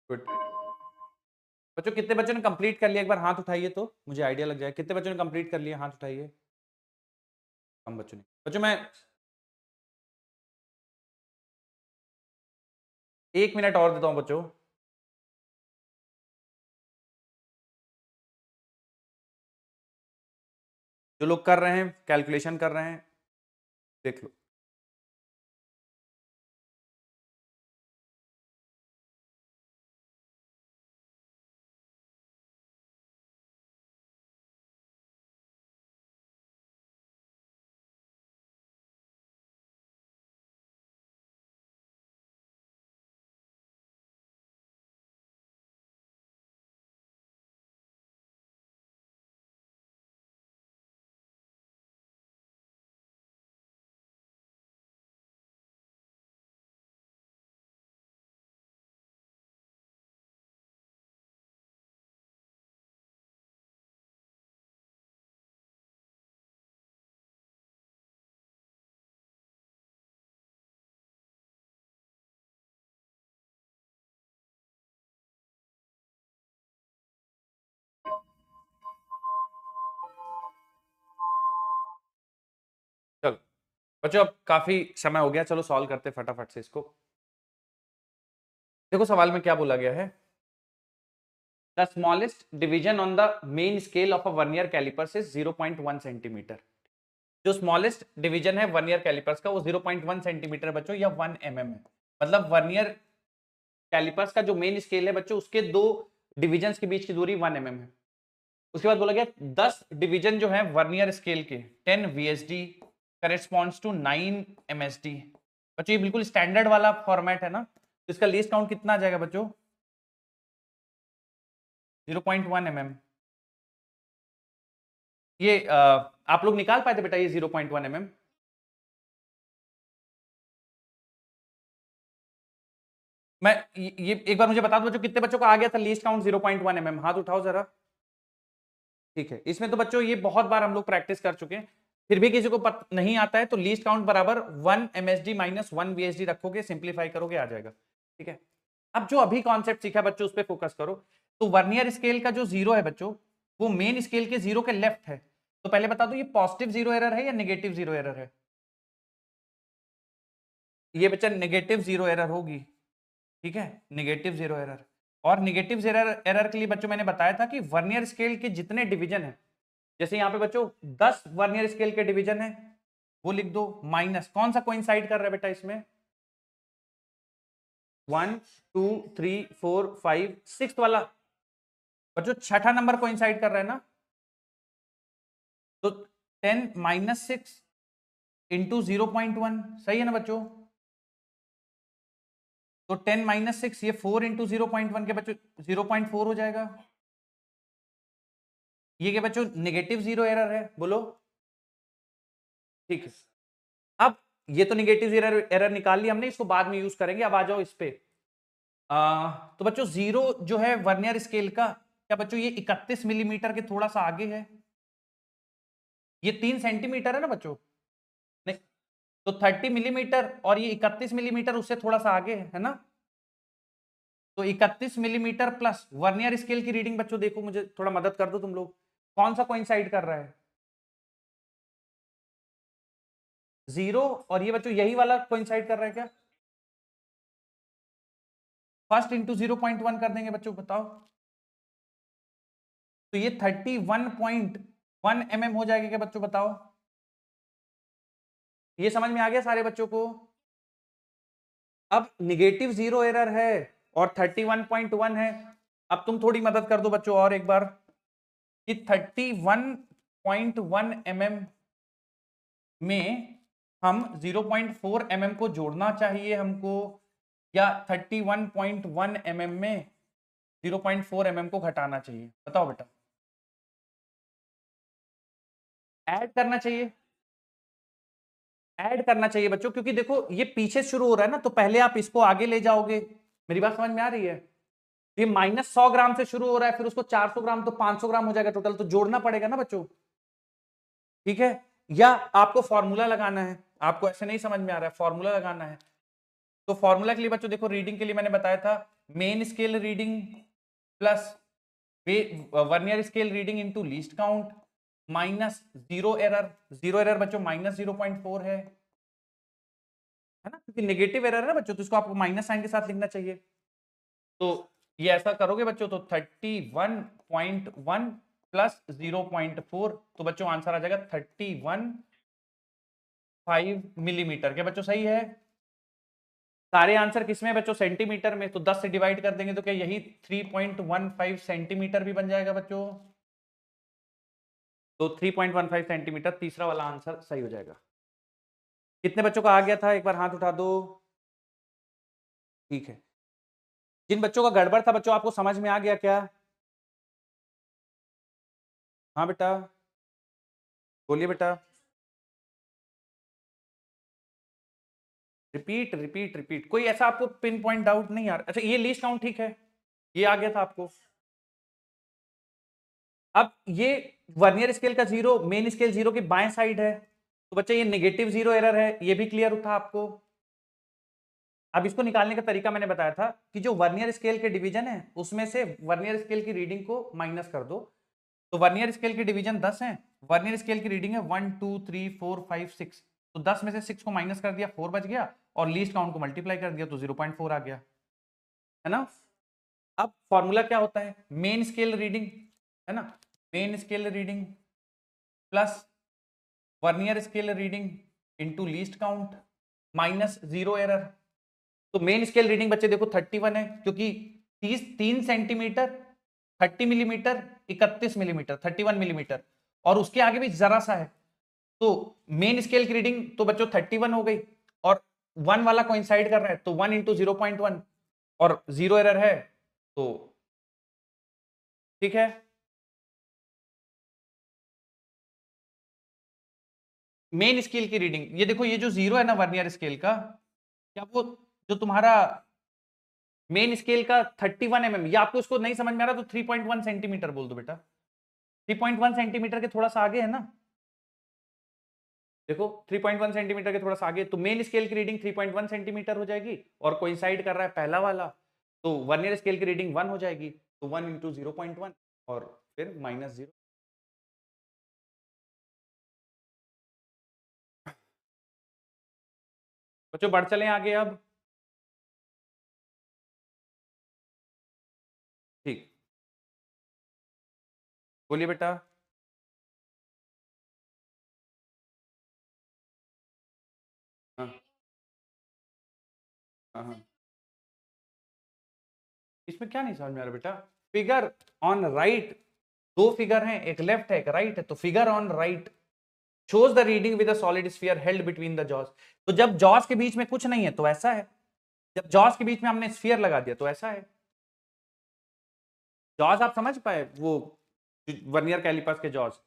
गुड। बच्चों कितने बच्चों ने कंप्लीट कर लिया, एक बार हाथ उठाइए तो मुझे आइडिया लग जाए। कितने बच्चों ने कंप्लीट कर लिया, हाथ उठाइए। कम बच्चों ने। बच्चों मैं 1 मिनट और देता हूं बच्चों। जो लोग कर रहे हैं, कैलकुलेशन कर रहे हैं, देख लो। चलो बच्चों अब काफी समय हो गया, चलो सॉल्व करते फटाफट से इसको। देखो सवाल में क्या बोला गया है। The smallest division on the main scale of a vernier callipers is 0.1 centimetre. जो स्मॉलेस्ट डिवीजन है वर्नियर कैलिपर्स का वो 0.1 सेंटीमीटर है बच्चों, या 1 mm है। मतलब वर्नियर कैलिपर्स का जो मेन स्केल है बच्चों, उसके दो डिवीजन के बीच की दूरी 1 mm है। उसके बाद बोला गया 10 डिवीजन जो है वर्नियर स्केल के 10 VSD करेस्पॉन्ड्स टू 9 MSD। बच्चों ये बिल्कुल स्टैंडर्ड वाला फॉर्मेट है ना, तो इसका लीस्ट काउंट कितना आ जाएगा बच्चों? 0.1 mm। ये आप लोग निकाल पाए थे बेटा ये 0.1 mm? मैं ये एक बार मुझे बता दो बच्चों, कितने बच्चों का आ गया था लीस्ट काउंट 0.1 mm? हाथ उठाओ जरा। ठीक है, इसमें तो बच्चों ये बहुत बार हम लोग प्रैक्टिस कर चुके हैं, फिर भी किसी को नहीं आता है तो लीस्ट काउंट बराबर 1 MSD माइनस 1 VSD रखोगे, सिंप्लीफाई करोगे, आ जाएगा। ठीक है, अब जो अभी कॉन्सेप्ट सीखा बच्चों उस पर फोकस करो। तो वर्नियर स्केल का जो जीरो है बच्चों, वो मेन स्केल के जीरो के लेफ्ट है। तो पहले बता दो ये पॉजिटिव जीरो एरर है या नेगेटिव जीरो एरर है? ये बच्चा नेगेटिव जीरो एरर होगी। ठीक है, नेगेटिव जीरो एरर। और नेगेटिव जीरो एरर के लिए बच्चों मैंने बताया था कि वर्नियर स्केल के जितने डिवीजन है, जैसे यहाँ पे बच्चों 10 वर्नियर स्केल के डिवीजन है, वो लिख दो माइनस कौन सा कोइंसाइड कर रहा है बेटा इसमें? 1 2 3 4 5 6 वाला बच्चों, छठा नंबर कोइंसाइड कर रहा है ना, तो 10 माइनस 6 इंटू 0.1 सही है ना बच्चों? तो 10 माइनस 6 ये 4 इंटू 0.1 के बच्चों 0.4 हो जाएगा। ये क्या बच्चों नेगेटिव जीरो एरर है, बोलो। ठीक है, अब ये तो नेगेटिव एरर एरर निकाल ली हमने, इसको बाद में यूज करेंगे। अब आ जाओ इस पे। तो बच्चों जीरो जो है वर्नियर स्केल का, क्या बच्चों ये 31 मिलीमीटर के थोड़ा सा आगे है। ये 3 सेंटीमीटर है ना बच्चों, नहीं तो 30 मिलीमीटर, और ये 31 मिलीमीटर उससे थोड़ा सा आगे है ना। तो 31 मिलीमीटर प्लस वर्नियर स्केल की रीडिंग बच्चों देखो, मुझे थोड़ा मदद कर दो तुम लोग, कौन सा कोइंसाइड कर रहा है? जीरो। और ये बच्चों यही वाला कोइंसाइड कर रहा है क्या? फर्स्ट इंटू 0.1 कर देंगे बच्चों, बताओ। तो ये 31.1 mm हो जाएगा क्या बच्चों, बताओ। ये समझ में आ गया सारे बच्चों को? अब निगेटिव जीरो एरर है और 31.1 है। अब तुम थोड़ी मदद कर दो बच्चों और एक बार, कि 31.1 mm में हम 0.4 mm को जोड़ना चाहिए हमको, या 31.1 mm में 0.4 mm को घटाना चाहिए, बताओ बेटा। ऐड करना चाहिए, ऐड करना चाहिए बच्चों, क्योंकि देखो ये पीछे शुरू हो रहा है ना, तो पहले आप इसको आगे ले जाओगे। मेरी बात समझ में आ रही है? ये माइनस 100 ग्राम से शुरू हो रहा है, फिर उसको 400 ग्राम तो 500 ग्राम हो जाएगा टोटल, तो जोड़ना पड़ेगा ना बच्चों। ठीक है, या आपको फॉर्मूला लगाना है, आपको ऐसे नहीं समझ में आ रहा है, फॉर्मूला लगाना है। तो फॉर्मूला के लिए बच्चों देखो, रीडिंग के लिए मैंने बताया था main scale reading plus vernier scale reading into least count minus zero error. Zero error बच्चों माइनस 0.4 है ना, क्योंकि नेगेटिव एरर है ना बच्चों, तो इसको आपको माइनस साइन के साथ लिखना चाहिए। तो ये ऐसा करोगे बच्चों तो 31.1 प्लस 0.4, तो बच्चों आंसर आ जाएगा 31.5 मिलीमीटर। क्या बच्चों सही है? सारे आंसर किसमें बच्चों? सेंटीमीटर में। तो 10 से डिवाइड कर देंगे तो क्या यही 3.15 सेंटीमीटर भी बन जाएगा बच्चों? तो 3.15 सेंटीमीटर तीसरा वाला आंसर सही हो जाएगा। कितने बच्चों का आ गया था? एक बार हाथ उठा दो। ठीक है। जिन बच्चों का गड़बड़ था बच्चों, आपको समझ में आ गया क्या? हाँ बेटा, बोलिए बेटा। रिपीट रिपीट रिपीट, कोई ऐसा आपको पिन पॉइंट डाउट नहीं आ रहा? अच्छा, ये लीस्ट काउंट ठीक है, ये आ गया था आपको। अब ये वर्नियर स्केल का जीरो मेन स्केल जीरो की बाएं साइड है, तो बच्चा ये नेगेटिव जीरो एरर है, ये भी क्लियर था आपको। अब इसको निकालने का तरीका मैंने बताया था कि जो वर्नियर स्केल के डिवीजन है उसमें से वर्नियर स्केल की रीडिंग को माइनस कर दो। तो वर्नियर स्केल की डिवीजन 10 है, वर्नियर स्केल की रीडिंग है 1 2 3 4 5 6, तो 10 में से 6 को माइनस कर दिया, 4 बच गया, और लीस्ट काउंट को मल्टीप्लाई कर दिया तो 0.4 आ गया, है ना। अब फॉर्मूला क्या होता है? मेन स्केल रीडिंग, है ना, main scale reading plus vernier scale reading into least count minus zero error. तो मेन स्केल रीडिंग बच्चे देखो 31 है, क्योंकि 3 सेंटीमीटर 30 मिलीमीटर 31 मिलीमीटर 31 मिलीमीटर, और उसके आगे भी जरा सा है, तो मेन स्केल की रीडिंग तो बच्चों 31 हो गई, और 1 वाला कोइंसाइड कर रहा है तो 1 इंटू 0.1, और जीरो एरर है, तो ठीक है। मेन स्केल की रीडिंग ये देखो, ये जो जीरो है ना वर्नियर स्केल का, क्या वो जो तुम्हारा मेन स्केल का 31 mm, या आपको इसको नहीं समझ में आ रहा तो 3.1 सेंटीमीटर बोल दो बेटा। 3.1 सेंटीमीटर के थोड़ा सा आगे है ना, देखो 3.1 सेंटीमीटर के थोड़ा सा आगे, तो मेन स्केल की रीडिंग 3.1 सेंटीमीटर हो जाएगी, और कोइंसाइड कर रहा है पहला वाला, तो वर्नियर स्केल की रीडिंग 1 हो जाएगी, तो 1 इंटू 0.1 और फिर माइनस 0। बच्चों बढ़ चलें आगे अब। ठीक, बोलिए बेटा। हाँ हाँ हाँ, इसमें क्या नहीं समझ में आ रहा बेटा? फिगर ऑन राइट, दो फिगर हैं, एक लेफ्ट है एक राइट है, तो figure on right shows the reading with a solid sphere held between the jaws। तो जब जॉस के बीच में कुछ नहीं है तो ऐसा है, जब जॉस के बीच में हमने स्फीयर लगा दिया तो ऐसा है। जॉस आप समझ पाए? वो वर्नियर कैलिपर्स के जॉस।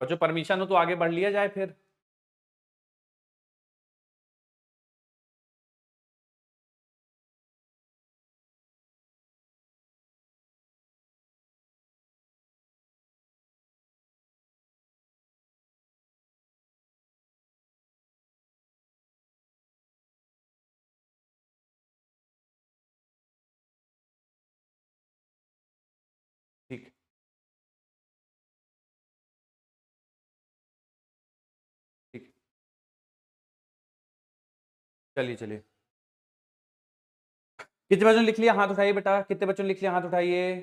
और जो परमिशन हो तो आगे बढ़ लिया जाए फिर। ठीक ठीक, चलिए चलिए। कितने बच्चों ने लिख लिया? हाथ उठाइए बेटा, कितने बच्चों ने लिख लिया? हाथ उठाइए।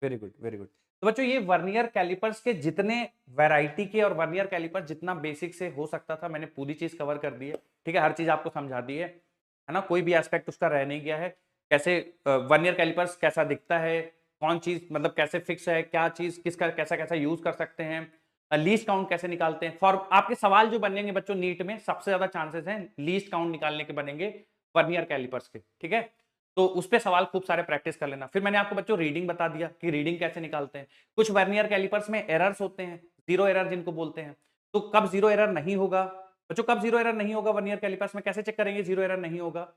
Very good very good. तो बच्चों ये वर्नियर कैलिपर्स के जितने वैरायटी के और वर्नियर कैलिपर्स जितना बेसिक से हो सकता था मैंने पूरी चीज कवर कर दी है। ठीक है, हर चीज आपको समझा दी है ना, कोई भी एस्पेक्ट उसका रह नहीं गया है। कैसे वर्नियर कैलिपर्स कैसा दिखता है, कौन चीज मतलब कैसे फिक्स है, क्या चीज किसका कैसा कैसा यूज कर सकते हैं, लीस्ट काउंट कैसे निकालते हैं। फॉर आपके सवाल जो बनेंगे बच्चों नीट में सबसे ज्यादा चांसेस हैं लीस्ट काउंट निकालने के बनेंगे वर्नियर कैलिपर्स के। ठीक है, तो उस पे सवाल खूब सारे प्रैक्टिस कर लेना। फिर मैंने आपको बच्चों रीडिंग बता दिया कि रीडिंग कैसे निकालते हैं। कुछ वर्नियर कैलिपर्स में एरर्स होते हैं, जीरो एरर जिनको बोलते हैं, तो कब जीरो एरर नहीं होगा बच्चों, कब जीरो एरर नहीं होगा वर्नियर कैलिपर्स में, कैसे चेक करेंगे जीरो एरर नहीं होगा?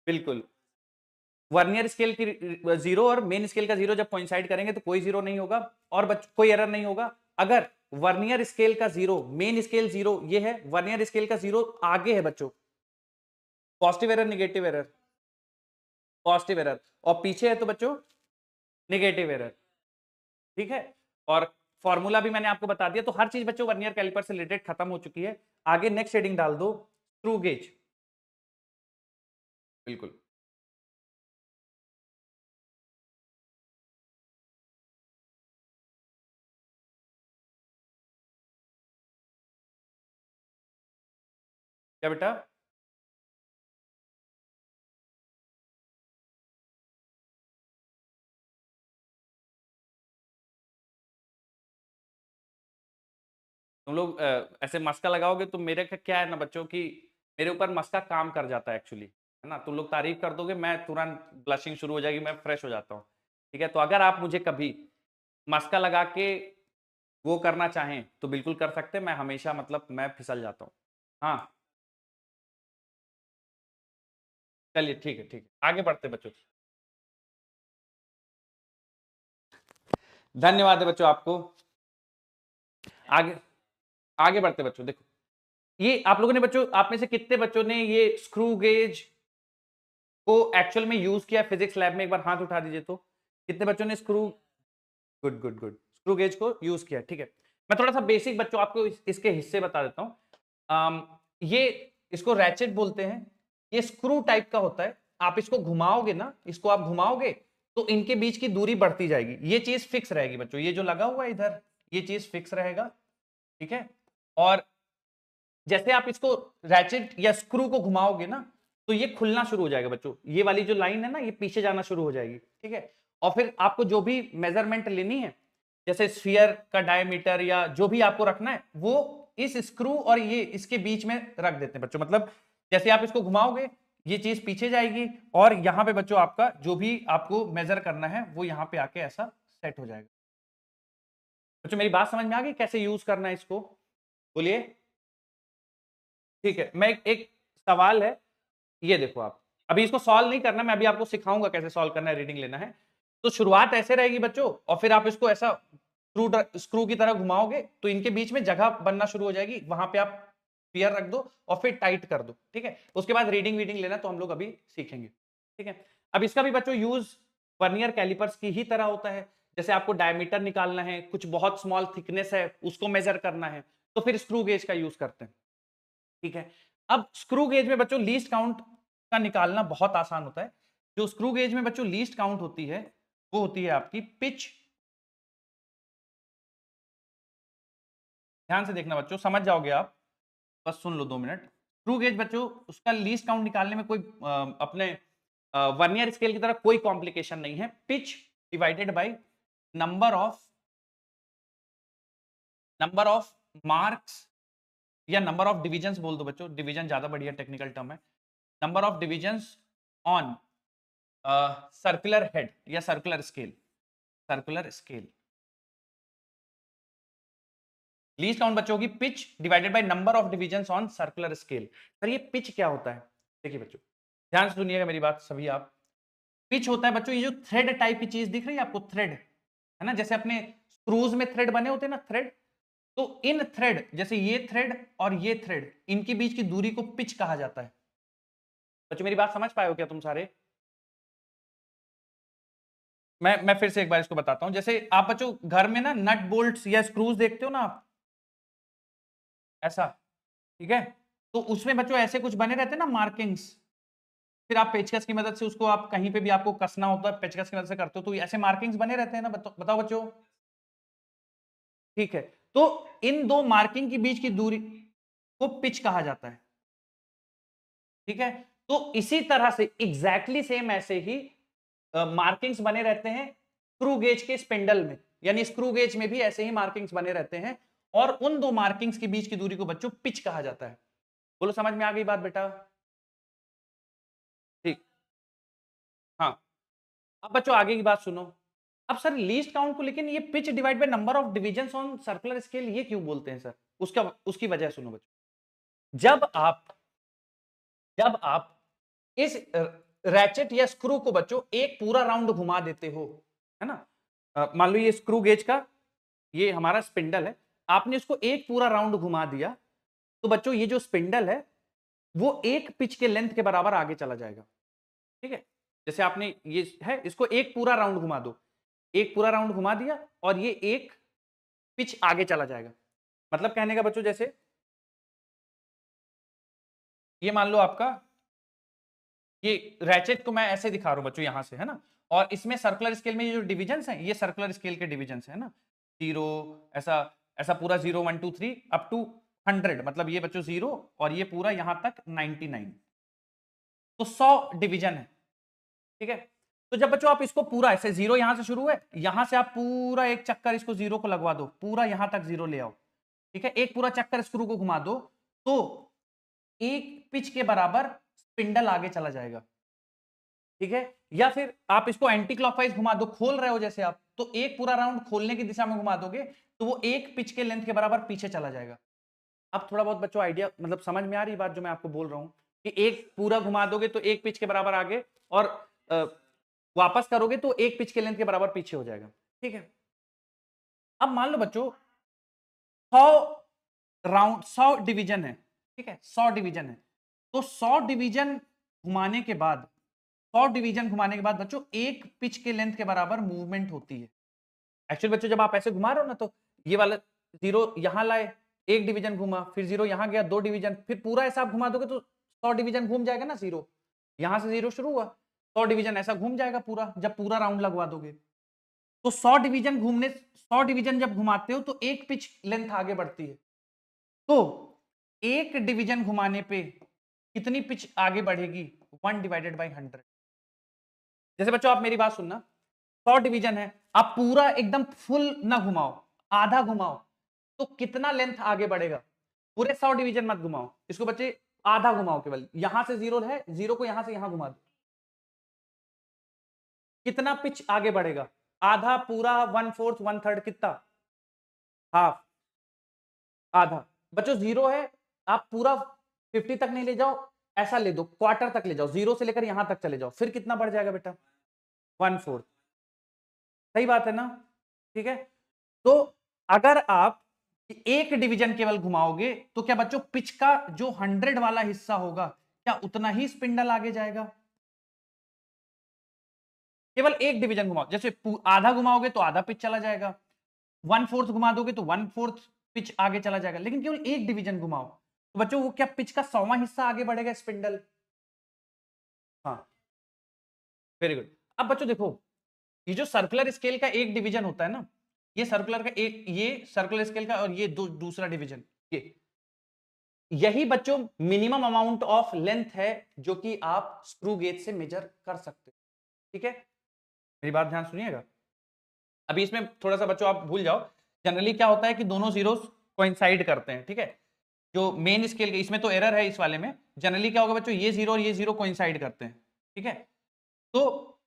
बिल्कुल। वर्नियर स्केल की 0 और मेन स्केल का 0 जब कोइंसाइड करेंगे तो कोई 0 नहीं होगा और कोई एरर नहीं होगा। अगर वर्नियर स्केल का 0 मेन स्केल 0 ये है, वर्नियर स्केल का 0 आगे है बच्चों, positive error negative error, positive error, और पीछे है तो बच्चों नेगेटिव एरर। ठीक है, और फॉर्मूला भी मैंने आपको बता दिया। तो हर चीज बच्चों वर्नियर कैलिपर से रिलेटेड खत्म हो चुकी है। आगे नेक्स्ट हेडिंग डाल दो, स्क्रू गेज। बिल्कुल। क्या बेटा? तुम लोग ऐसे मस्का लगाओगे तो मेरे का क्या है ना बच्चों की, मेरे ऊपर मस्का काम कर जाता है एक्चुअली, है ना। तुम लोग तारीफ कर दोगे, मैं तुरंत ब्लशिंग शुरू हो जाएगी, मैं फ्रेश हो जाता हूँ। ठीक है, तो अगर आप मुझे कभी मस्का लगा के वो करना चाहें तो बिल्कुल कर सकते हैं। मैं हमेशा मतलब मैं फिसल जाता हूँ। हाँ, चलिए ठीक है, ठीक है, आगे बढ़ते बच्चों। धन्यवाद है बच्चों आपको। आगे आगे बढ़ते बच्चों। देखो, ये आप लोगों ने बच्चों, आप में से कितने बच्चों ने ये स्क्रू गेज को एक्चुअल में यूज किया फिजिक्स लैब में? एक बार हाथ उठा दीजिए तो। कितने बच्चों ने screw, good good good, screw gauge को यूज किया? ठीक है, मैं थोड़ा सा बेसिक बच्चों आपको इसके हिस्से बता देता हूं। ये इसको रैचेट बोलते हैं। ये स्क्रू टाइप का होता है। आप इसको घुमाओगे ना, इसको आप घुमाओगे तो इनके बीच की दूरी बढ़ती जाएगी। ये चीज फिक्स रहेगी बच्चों, ये जो लगा हुआ है इधर, ये चीज फिक्स रहेगा। ठीक है, और जैसे आप इसको रैचेट या स्क्रू को घुमाओगे ना तो ये खुलना शुरू हो जाएगा बच्चों। ये वाली जो लाइन है ना, ये पीछे जाना शुरू हो जाएगी। ठीक है, और फिर आपको जो भी मेजरमेंट लेनी है, जैसे स्फीयर का डायमीटर या जो भी आपको रखना है, वो इस स्क्रू और ये इसके बीच में रख देते हैं बच्चों। मतलब जैसे आप इसको घुमाओगे, ये चीज पीछे जाएगी और यहाँ पे बच्चों आपका जो भी आपको मेजर करना है वो यहाँ पे आके ऐसा सेट हो जाएगा। बच्चों मेरी बात समझ में आ गई कैसे यूज करना है इसको? बोलिए। ठीक है, मैं एक सवाल है, ये देखो आप अभी इसको सॉल्व नहीं करना, मैं अभी आपको सिखाऊंगा कैसे सॉल्व करना है, रीडिंग लेना है। तो शुरुआत ऐसे रहेगी बच्चों, और फिर आप इसको ऐसा स्क्रू स्क्रू की तरह घुमाओगे तो इनके बीच में जगह बनना शुरू हो जाएगी, वहां पे आप स्फीयर रख दो और फिर टाइट कर दो। ठीक है, उसके बाद रीडिंग वीडिंग लेना तो हम लोग अभी सीखेंगे। ठीक है, अब इसका भी बच्चों यूज वर्नियर कैलिपर्स की ही तरह होता है। जैसे आपको डायमीटर निकालना है, कुछ बहुत स्मॉल थिकनेस है उसको मेजर करना है, तो फिर स्क्रू गेज का यूज करते हैं। ठीक है, अब स्क्रू गेज में बच्चों लीस्ट काउंट का निकालना बहुत आसान होता है। जो स्क्रू गेज में बच्चों लीस्ट काउंट होती है वो होती है आपकी पिच। ध्यान से देखना बच्चों, समझ जाओगे आप, बस सुन लो 2 मिनट। स्क्रू गेज बच्चों उसका लीस्ट काउंट निकालने में कोई अपने वर्नियर स्केल की तरह कोई कॉम्प्लिकेशन नहीं है। Pitch divided by number of marks या नंबर ऑफ डिविजन्स बोल दो बच्चों, डिवीजन ज्यादा बढ़िया टेक्निकल टर्म है। Number of divisions on circular head या circular scale, circular scale. Least count बच्चों की pitch divided by number of divisions on circular scale. Sir ये पिच क्या होता है? देखिए बच्चों, ध्यान से सुनिएगा मेरी बात सभी आप। पिच होता है बच्चों ये जो थ्रेड टाइप की चीज दिख रही है आपको, थ्रेड है ना, जैसे अपने स्क्रूज में थ्रेड बने होते हैं ना, थ्रेड। तो इन थ्रेड, जैसे ये थ्रेड और ये थ्रेड, इनके बीच की दूरी को पिच कहा जाता है। बच्चों मेरी बात समझ पाए हो क्या तुम सारे? मैं फिर से एक बार इसको बताता हूं। जैसे आप बच्चों घर में ना नट बोल्ट्स या स्क्रूज देखते हो ना आप, ऐसा, ठीक है, तो उसमें बच्चों ऐसे कुछ बने रहते हैं ना मार्किंग्स। फिर आप पेचकस की मदद से उसको, आप कहीं पे भी आपको कसना होता है पेचकस की मदद से करते हो तो ऐसे मार्किंग्स बने रहते हैं ना, बताओ बच्चों। ठीक है, तो इन दो मार्किंग के बीच की दूरी को पिच कहा जाता है। ठीक है, तो इसी तरह से एग्जैक्टली सेम ऐसे ही मार्किंग्स बने रहते हैं स्क्रू गेज के स्पिंडल में, यानी स्क्रू गेज में भी ऐसे ही मार्किंग्स बने रहते हैं, और उन दो मार्किंग्स के बीच की दूरी को बच्चों पिच कहा जाता है। बोलो समझ में आ गई बात बेटा? ठीक, हाँ। अब बच्चों आगे की बात सुनो। अब सर लीस्ट काउंट को लेकिन ये pitch divide by number of divisions on circular scale ये क्यों बोलते हैं सर? उसका उसकी वजह सुनो बच्चों। जब आप जब आप इस रैचेट या स्क्रू को बच्चों एक पूरा राउंड घुमा देते हो, है ना, मान लो ये स्क्रू गेज का ये हमारा स्पिंडल है, आपने इसको एक पूरा राउंड घुमा दिया, तो बच्चों ये जो स्पिंडल है वो एक पिच के लेंथ के बराबर आगे चला जाएगा। ठीक है, जैसे आपने ये है इसको एक पूरा राउंड घुमा दो, एक पूरा राउंड घुमा दिया और ये एक पिच आगे चला जाएगा। मतलब कहने का बच्चों जैसे ये मान लो आपका ये रैचेट को मैं ऐसे दिखा रहा हूं बच्चों यहां से, है ना, और इसमें सर्कुलर स्केल में ये जो डिविजन्स हैं ये सर्कुलर स्केल के डिविजन्स है ना, 0 ऐसा ऐसा पूरा 0 1 2 3 अप टू 100, मतलब ये बच्चों 0 और ये पूरा यहां तक 99, तो 100 डिवीजन है। ठीक है, तो जब बच्चों आप इसको पूरा ऐसे 0 यहां से शुरू है, यहां से आप पूरा एक चक्कर इसको 0 को लगवा दो, पूरा यहां तक 0 ले आओ। ठीक है, एक पूरा चक्कर स्क्रू को घुमा दो तो एक पिच के बराबर स्पिंडल आगे चला जाएगा। ठीक है, या फिर आप इसको एंटी क्लॉकवाइज घुमा दो, खोल रहे हो जैसे आप, तो एक पूरा राउंड खोलने की दिशा में घुमा दोगे तो वो एक पिच के लेंथ के बराबर पीछे चला जाएगा। अब थोड़ा बहुत बच्चों आइडिया मतलब समझ में आ रही बात जो मैं आपको बोल रहा हूं कि एक पूरा घुमा दोगे तो एक पिच के बराबर आगे और वापस करोगे तो एक पिच के लेंथ के बराबर पीछे हो जाएगा। ठीक है, अब मान लो बच्चों 100 डिवीजन है। ठीक है, 100 डिवीजन है, तो 100 डिवीजन घुमाने के बाद 100 डिवीजन घुमाने के बाद बच्चों एक पिच के लेंथ के बराबर मूवमेंट होती है। एक्चुअली बच्चों जब आप ऐसे घुमा रहे हो ना तो ये वाला 0 यहां लाए, एक डिवीजन घुमा, फिर 0 यहां गया, 2 डिवीजन, फिर पूरा ऐसा आप घुमा दोगे तो 100 डिवीजन घूम जाएगा ना। 0 यहां से 0 शुरू हुआ, 100 डिवीजन ऐसा घूम जाएगा पूरा, जब पूरा राउंड लगवा दोगे तो 100 डिवीजन घूमने 100 डिवीजन जब घुमाते हो तो एक पिच लेंथ आगे बढ़ती है। तो एक डिवीजन घुमाने पे कितनी पिच आगे बढ़ेगी? 1/100। जैसे बच्चों आप मेरी बात सुनना, 100 डिवीजन है, आप पूरा एकदम फुल ना घुमाओ, आधा घुमाओ तो कितना लेंथ आगे बढ़ेगा? पूरे 100 डिवीजन मत घुमाओ, इसको बच्चे आधा घुमाओ, केवल यहां से 0 है, 0 को यहां से यहां घुमा दो, कितना पिच आगे बढ़ेगा? आधा, पूरा, 1/4, 1/3, कितना? हाफ, आधा। बच्चों 0 है, आप पूरा 50 तक नहीं ले जाओ, ऐसा ले दो, क्वार्टर तक ले जाओ, 0 से लेकर यहां तक चले जाओ, फिर कितना बढ़ जाएगा बेटा? 1/4। सही बात है ना? ठीक है, तो अगर आप एक डिवीजन केवल घुमाओगे तो क्या बच्चों पिच का जो 100 वाला हिस्सा होगा क्या उतना ही स्पिंडल आगे जाएगा? केवल एक डिवीजन घुमाओ, जैसे आधा घुमाओगे तो आधा पिच चला जाएगा, 1/4 घुमा दोगे तो 1/4 पिच आगे चला जाएगा, लेकिन केवल एक डिवीजन घुमाओ तो बच्चों वो क्या पिच का 100वां हिस्सा आगे बढ़ेगा स्पिंडल? हाँ, वेरी गुड। अब बच्चों देखो, ये जो सर्कुलर स्केल का एक डिवीजन होता है ना, ये सर्कुलर का एक, ये सर्कुलर स्केल का, और ये दूसरा डिवीजन, ये यही बच्चों मिनिमम अमाउंट ऑफ लेंथ है जो कि आप स्क्रू गेज से मेजर कर सकते हो। ठीक है, मेरी बात ध्यान सुनिएगा। अभी इसमें थोड़ा सा बच्चों आप भूल जाओ, जनरली क्या होता है कि दोनों जीरोस कोइंसाइड करते हैं। ठीक है, जो मेन स्केल के, इसमें तो एरर है इस वाले में, जनरली क्या होगा बच्चों, ये 0 और ये 0 कोइंसाइड करते हैं। ठीक है, तो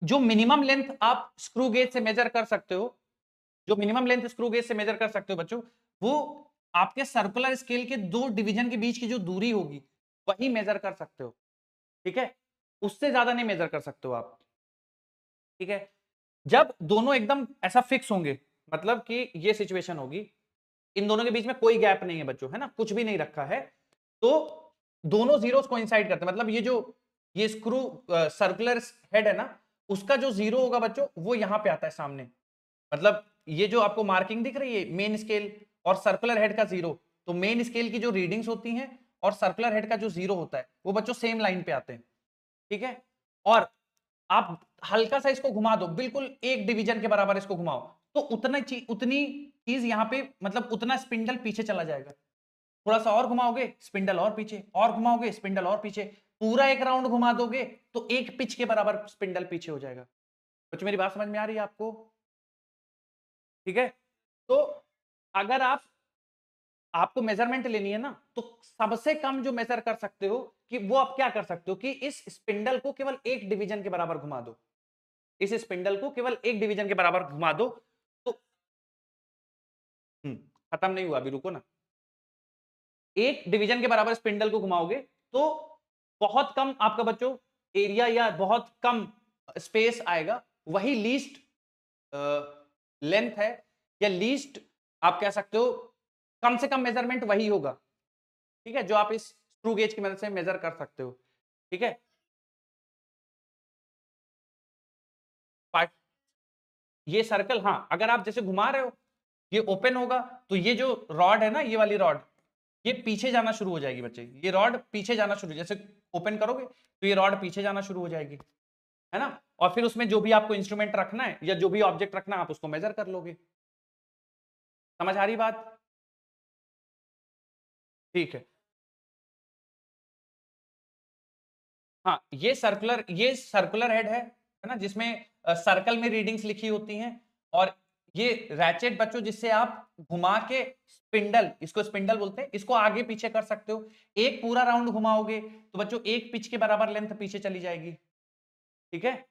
जो मिनिमम लेंथ आप स्क्रू गेज से मेजर कर सकते हो, जो मिनिमम लेंथ स्क्रू गेज से मेजर कर सकते हो बच्चों, वो आपके सर्कुलर स्केल के दो डिवीजन के बीच की जो दूरी होगी वही मेजर कर सकते हो। ठीक है, उससे ज्यादा नहीं मेजर कर सकते हो आप। ठीक है, जब दोनों एकदम ऐसा फिक्स होंगे, मतलब कि ये सिचुएशन होगी, इन दोनों के बीच में कोई गैप नहीं है बच्चों, है ना, कुछ भी नहीं रखा है, तो दोनों जीरोस कोइंसाइड करते हैं, मतलब ये जो ये स्क्रू सर्कुलर हेड है ना, उसका जो 0 होगा बच्चों वो यहां पे आता है सामने, मतलब ये जो आपको मार्किंग दिख रही है मेन स्केल और सर्कुलर हेड का 0, तो मेन स्केल की जो रीडिंग्स होती हैं और सर्कुलर हेड का जो 0 होता है वो बच्चों सेम लाइन पे आते हैं। ठीक है, और आप हल्का सा इसको घुमा दो, बिल्कुल एक डिवीजन के बराबर इसको घुमाओ, तो उतनी चीज यहां पे, मतलब उतना स्पिंडल पीछे चला जाएगा। थोड़ा सा और घुमाओगे स्पिंडल और पीछे, और घुमाओगे स्पिंडल और पीछे, पूरा एक राउंड घुमा दोगे तो एक पिच के बराबर स्पिंडल पीछे हो जाएगा। कुछ मेरी बात समझ में आ रही है आपको? ठीक है, तो अगर आपको मेजरमेंट लेनी है ना, तो सबसे कम जो मेजर कर सकते हो कि वो आप क्या कर सकते हो कि इस स्पिंडल को केवल एक डिवीजन के बराबर घुमा दो, इस स्पिंडल को केवल एक डिवीजन के बराबर घुमा दो तो खत्म नहीं हुआ, अभी रुको ना। एक डिवीजन के बराबर स्पिंडल को घुमाओगे तो बहुत कम आपका बच्चों एरिया या बहुत कम स्पेस आएगा वही लीस्ट लेंथ है, या लीस्ट आप कह सकते हो कम से कम मेजरमेंट वही होगा, ठीक है, जो आप इस स्क्रू गेज की मदद से मेजर कर सकते हो, ठीक है। पार्ट ये सर्कल, हाँ, अगर आप जैसे घुमा रहे हो ये ओपन होगा तो ये जो रॉड है ना, ये वाली रॉड ये पीछे जाना शुरू हो जाएगी बच्चे, ये रॉड पीछे जाना शुरू, जैसे ओपन करोगे तो ये रॉड पीछे जाना शुरू हो जाएगी, है ना, और फिर उसमें जो भी आपको इंस्ट्रूमेंट रखना है या जो भी ऑब्जेक्ट रखना है आप उसको मेजर कर लोगे। समझ आ रही बात? ठीक है। हाँ, ये सर्कुलर हेड है ना, जिसमें सर्कल में रीडिंग्स लिखी होती हैं, और ये रैचेट बच्चों जिससे आप घुमा के स्पिंडल, इसको स्पिंडल बोलते हैं, इसको आगे पीछे कर सकते हो। एक पूरा राउंड घुमाओगे तो बच्चों एक पिच के बराबर लेंथ पीछे चली जाएगी, ठीक है।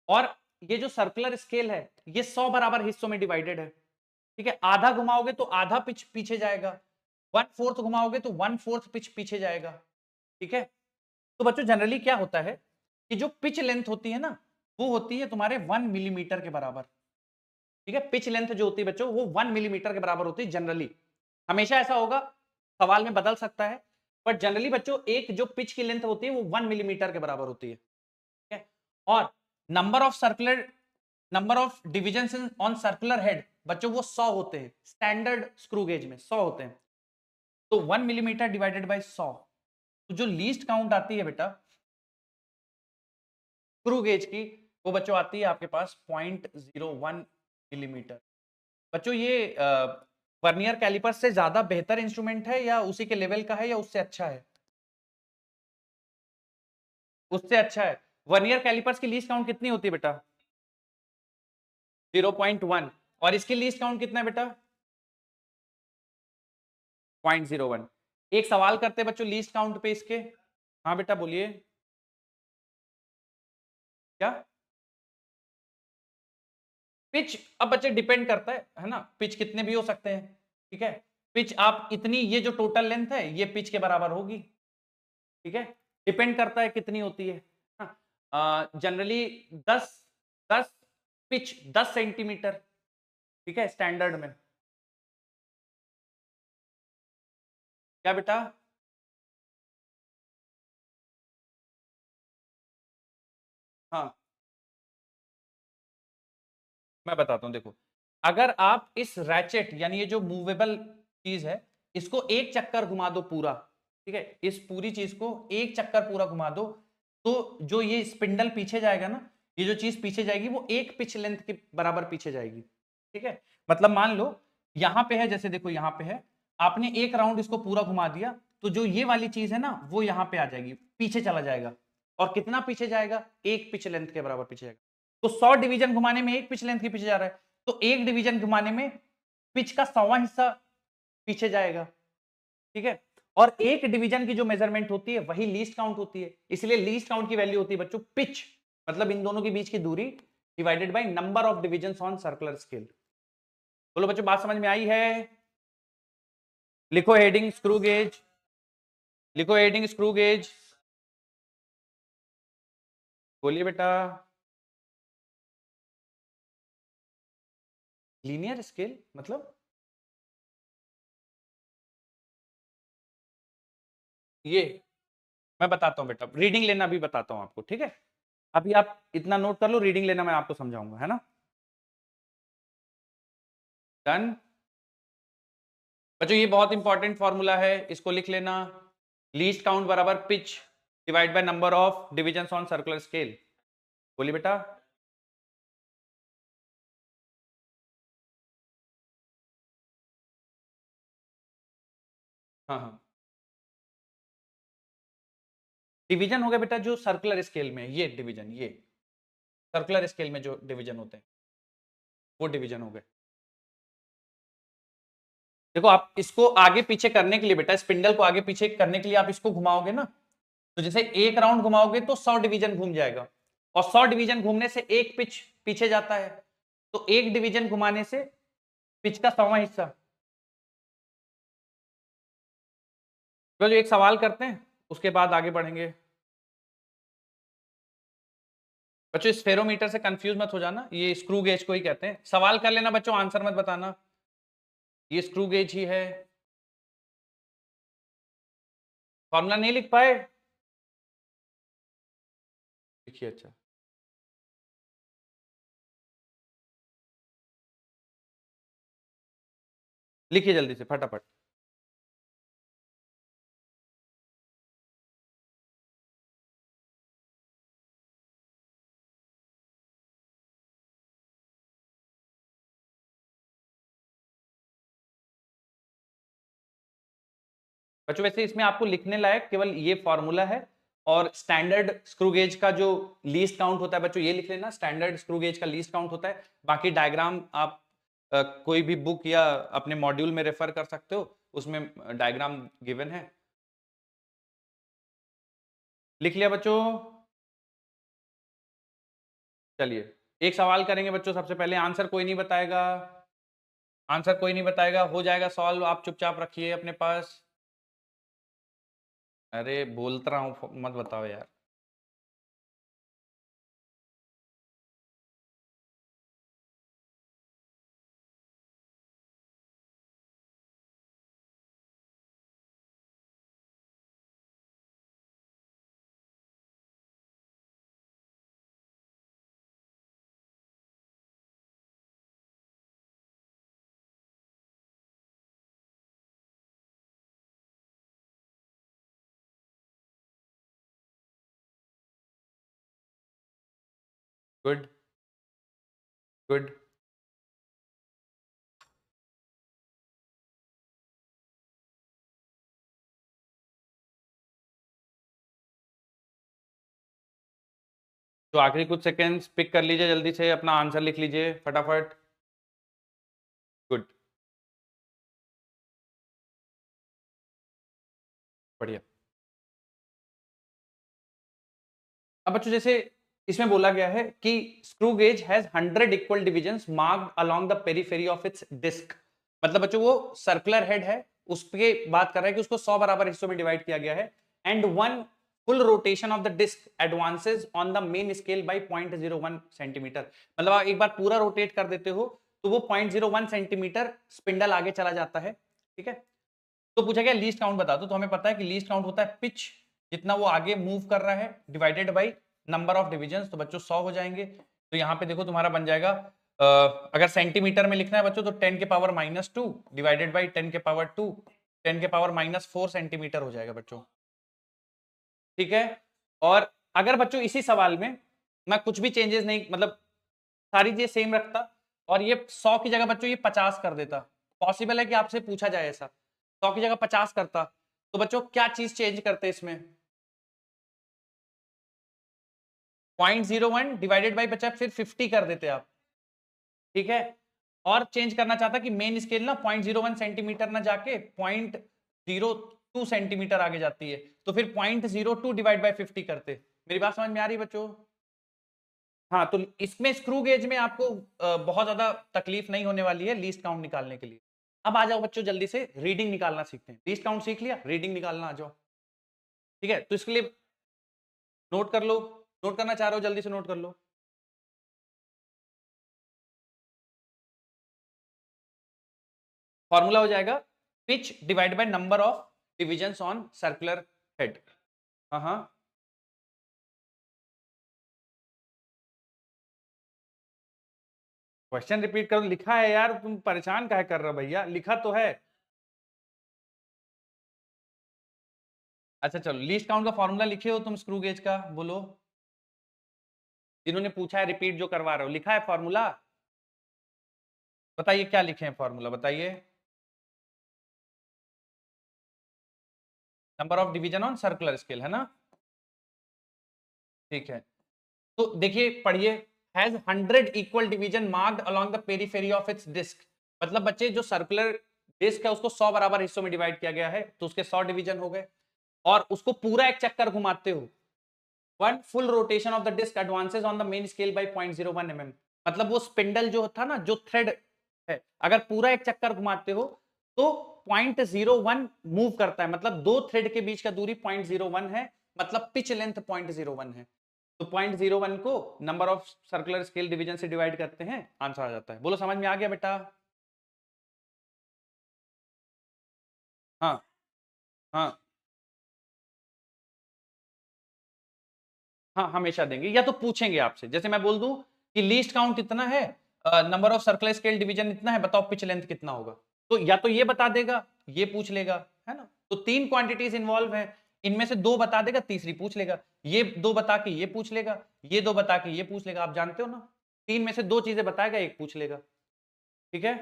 और ये जो सर्कुलर स्केल है ये 100 बराबर हिस्सों में डिवाइडेड है, ठीक है। आधा घुमाओगे तो आधा पिच पीछे जाएगा, 1/4 घुमाओगे तो 1/4 पिच पीछे जाएगा, ठीक है। तो बच्चों जनरली क्या होता है कि जो पिच लेंथ होती है ना वो होती है तुम्हारे 1 मिलीमीटर के बराबर, ठीक है। पिच लेंथ जो होती है बच्चों वो 1 मिलीमीटर के बराबर होती है जनरली, हमेशा ऐसा होगा, सवाल में बदल सकता है, बट जनरली बच्चों एक जो पिच की लेंथ होती है वो 1 मिलीमीटर के बराबर होती है, ठीक है। और number of division on circular head बच्चों वो 100 होते हैं, स्टैंडर्ड स्क्रू गेज में 100 होते हैं, तो 1 मिलीमीटर डिवाइडेड बाय 100, तो जो लीस्ट काउंट आती है बेटा स्क्रू गेज की वो बच्चों आती है आपके पास 0.01 मिलीमीटर। बच्चों ये वर्नियर कैलिपर से ज्यादा बेहतर इंस्ट्रूमेंट है या उसी के लेवल का है या उससे अच्छा है? उससे अच्छा है। वर्नियर कैलिपर्स की लीस्ट काउंट कितनी होती है बेटा? 0.1, और इसकी लीस्ट काउंट कितना है बेटा? 0.01। एक सवाल करते हैं बच्चों लीस्ट काउंट पे इसके। हाँ बेटा बोलिए। क्या? पिच अब बच्चे डिपेंड करता है ना, पिच कितने भी हो सकते हैं, ठीक है। पिच आप इतनी, ये जो टोटल लेंथ है ये पिच के बराबर होगी, ठीक है। डिपेंड करता है कितनी होती है, जनरली 10 10 पिच 10 सेंटीमीटर, ठीक है, स्टैंडर्ड में। क्या बेटा? हाँ, मैं बताता हूं देखो, अगर आप इस रैचेट यानी ये जो मूवेबल चीज है इसको एक चक्कर घुमा दो पूरा, ठीक है, इस पूरी चीज को एक चक्कर पूरा घुमा दो, तो जो ये स्पिंडल पीछे जाएगा ना, ये जो चीज पीछे जाएगी वो एक पिच लेंथ के बराबर पीछे जाएगी, ठीक है। मतलब मान लो यहां पे है, जैसे देखो यहां पे है, आपने एक राउंड इसको पूरा घुमा दिया तो जो ये वाली चीज है ना वो यहां पे आ जाएगी, पीछे चला जाएगा, और कितना पीछे जाएगा? एक पिच लेंथ के बराबर पीछे जाएगा। तो 100 डिवीजन घुमाने में एक पिच लेंथ के पीछे जा रहा है, तो एक डिवीजन घुमाने में पिच का 100वां हिस्सा पीछे जाएगा, ठीक है। और एक डिवीजन की जो मेजरमेंट होती है वही लीस्ट काउंट होती है, इसलिए लीस्ट काउंट की वैल्यू होती है बच्चों पिच, मतलब इन दोनों के बीच की दूरी divided by number of division on circular scale. बोलो बच्चों बात समझ में आई है? लिखो हेडिंग स्क्रू गेज, लिखो हेडिंग स्क्रू गेज, बोलिए बेटा। लीनियर स्केल मतलब? ये मैं बताता हूं बेटा, रीडिंग लेना भी बताता हूं आपको, ठीक है। अभी आप इतना नोट कर लो, रीडिंग लेना मैं आपको समझाऊंगा, है ना। डन। बच्चों ये बहुत इंपॉर्टेंट फॉर्मूला है, इसको लिख लेना, लीस्ट काउंट बराबर pitch divide by number of division on circular scale. बोलिए बेटा। हाँ हाँ, डिवीजन हो गया बेटा जो सर्कुलर स्केल में, ये डिवीजन, ये सर्कुलर स्केल में जो डिवीजन होते हैं वो डिवीजन हो गए। देखो आप इसको आगे पीछे करने के लिए बेटा, स्पिंडल को आगे पीछे करने के लिए आप इसको घुमाओगे ना, तो जैसे एक राउंड घुमाओगे तो 100 डिवीजन घूम जाएगा, और 100 डिवीजन घूमने से एक पिच पीछे जाता है, तो एक डिवीजन घुमाने से पिच का 100वां हिस्सा। तो जो एक सवाल करते हैं उसके बाद आगे बढ़ेंगे। बच्चों स्फेरोमीटर से कंफ्यूज मत हो जाना, ये स्क्रू गेज को ही कहते हैं। सवाल कर लेना बच्चों, आंसर मत बताना। ये स्क्रू गेज ही है। फॉर्मूला नहीं लिख पाए? लिखिए। अच्छा, लिखिए जल्दी से फटाफट। बच्चों वैसे इसमें आपको लिखने लायक केवल ये फॉर्मूला है, और स्टैंडर्ड स्क्रू गेज का जो लीस्ट काउंट होता है बच्चों ये लिख लेना, स्टैंडर्ड स्क्रू गेज का लीस्ट काउंट होता है। बाकी डायग्राम आप कोई भी बुक या अपने मॉड्यूल में रेफर कर सकते हो, उसमें डायग्राम गिवन है। लिख लिया बच्चों? चलिए एक सवाल करेंगे बच्चों, सबसे पहले आंसर कोई नहीं बताएगा, आंसर कोई नहीं बताएगा, हो जाएगा सॉल्व, आप चुपचाप रखिए अपने पास। अरे बोलता रहा हूँ, मत बताओ यार। Good good. तो आखिरी कुछ सेकंड्स पिक कर लीजिए, जल्दी से अपना आंसर लिख लीजिए फटाफट। गुड, बढ़िया। अब बच्चों जैसे इसमें बोला गया है कि screw gauge has 100 equal divisions marked along the periphery of its disc. मतलब बच्चों वो सर्कुलर हेड है, उस पे बात कर रहा है कि उसको 100 बराबर हिस्सों में डिवाइड किया गया है, and one full rotation of the disc advances on the main scale by 0.01 centimetre. मतलब आप एक बार पूरा रोटेट कर देते हो तो वो 0.01 सेंटीमीटर स्पिंडल आगे चला जाता है। ठीक है, तो पूछा गया लीस्ट काउंट बता दो, तो हमें पता है कि लीस्ट काउंट होता है पिच, जितना वो आगे मूव कर रहा है, divided by number of divisions, तो बच्चों 100 हो जाएंगे। तो यहाँ पे देखो तुम्हारा बन जाएगा, अगर सेंटीमीटर में लिखना है बच्चों तो 10 के पावर -2 डिवाइडेड बाय 10 के पावर 2, 10 के पावर -4 सेंटीमीटर हो जाएगा बच्चों। ठीक है, और अगर बच्चों इसी सवाल में मैं कुछ भी चेंजेस नहीं, मतलब सारी चीजें सेम रखता, और ये 100 की जगह बच्चों ये 50 कर देता, पॉसिबल है कि आपसे पूछा जाए ऐसा, 100 की जगह 50 करता, तो बच्चों क्या चीज चेंज करते इसमें? 0.01 डिवाइडेड बाई बचा फिर 50 कर देते आप। ठीक है, और चेंज करना चाहता कि मेन स्केल ना 0.01 सेंटीमीटर ना जाके 0.02 सेंटीमीटर आगे जाती है, तो फिर 0.02 डिवाइड बाई 50 करते। मेरी बात समझ में आ रही है बच्चों? हाँ, तो इसमें स्क्रू गेज में आपको बहुत ज्यादा तकलीफ नहीं होने वाली है लीस्ट काउंट निकालने के लिए। अब आ जाओ बच्चों, जल्दी से रीडिंग निकालना सीखते हैं। लीस्ट काउंट सीख लिया, रीडिंग निकालना आ जाओ। ठीक है, तो इसके लिए नोट कर लो, नोट करना चाह रहे हो जल्दी से नोट कर लो। फॉर्मूला हो जाएगा pitch divide by number of divisions on circular head. हाँ हाँ, क्वेश्चन रिपीट करो, लिखा है यार, तुम परेशान काहे कर रहे हो भैया, लिखा तो है। अच्छा चलो, लीस्ट काउंट का फॉर्मूला लिखे हो तुम स्क्रू गेज का, बोलो। जिन्होंने पूछा है रिपीट जो करवा रहे हो, लिखा है फॉर्मूला? बताइए क्या लिखे हैं फॉर्मूला, बताइए। Number of division on circular scale, है ना? ठीक है, तो देखिए पढ़िए, has 100 equal division marked along the periphery of its disc. मतलब बच्चे जो सर्कुलर डिस्क है उसको 100 बराबर हिस्सों में डिवाइड किया गया है, तो उसके 100 डिवीजन हो गए, और उसको पूरा एक चक्कर घुमाते हो, one full rotation of the disc advances on the main scale by 0.01 mm। मतलब वो स्पिंडल जो था ना, जो थ्रेड है, अगर पूरा एक चक्कर घुमाते हो तो 0.01 मूव करता है, मतलब दो थ्रेड के बीच का दूरी 0.01 है, मतलब पिच लेंथ 0.01 है। तो 0.01 को number of circular scale division से डिवाइड करते हैं, आंसर आ जाता है। बोलो समझ में आ गया बेटा? हाँ हाँ हाँ, हमेशा देंगे, या तो पूछेंगे आपसे, जैसे मैं बोल दूं कि लीस्ट काउंट इतना है, number of circular scale division इतना है, बताओ पिच लेंथ कितना होगा, तो या तो ये बता देगा, ये पूछ लेगा, है ना? तो 3 क्वांटिटीज इन्वॉल्व है, इनमें से 2 बता देगा, तीसरी पूछ लेगा, ये 2 बता के ये पूछ लेगा, ये 2 बता के ये पूछ लेगा, आप जानते हो ना, 3 में से 2 चीजें बताएगा, एक पूछ लेगा। ठीक है?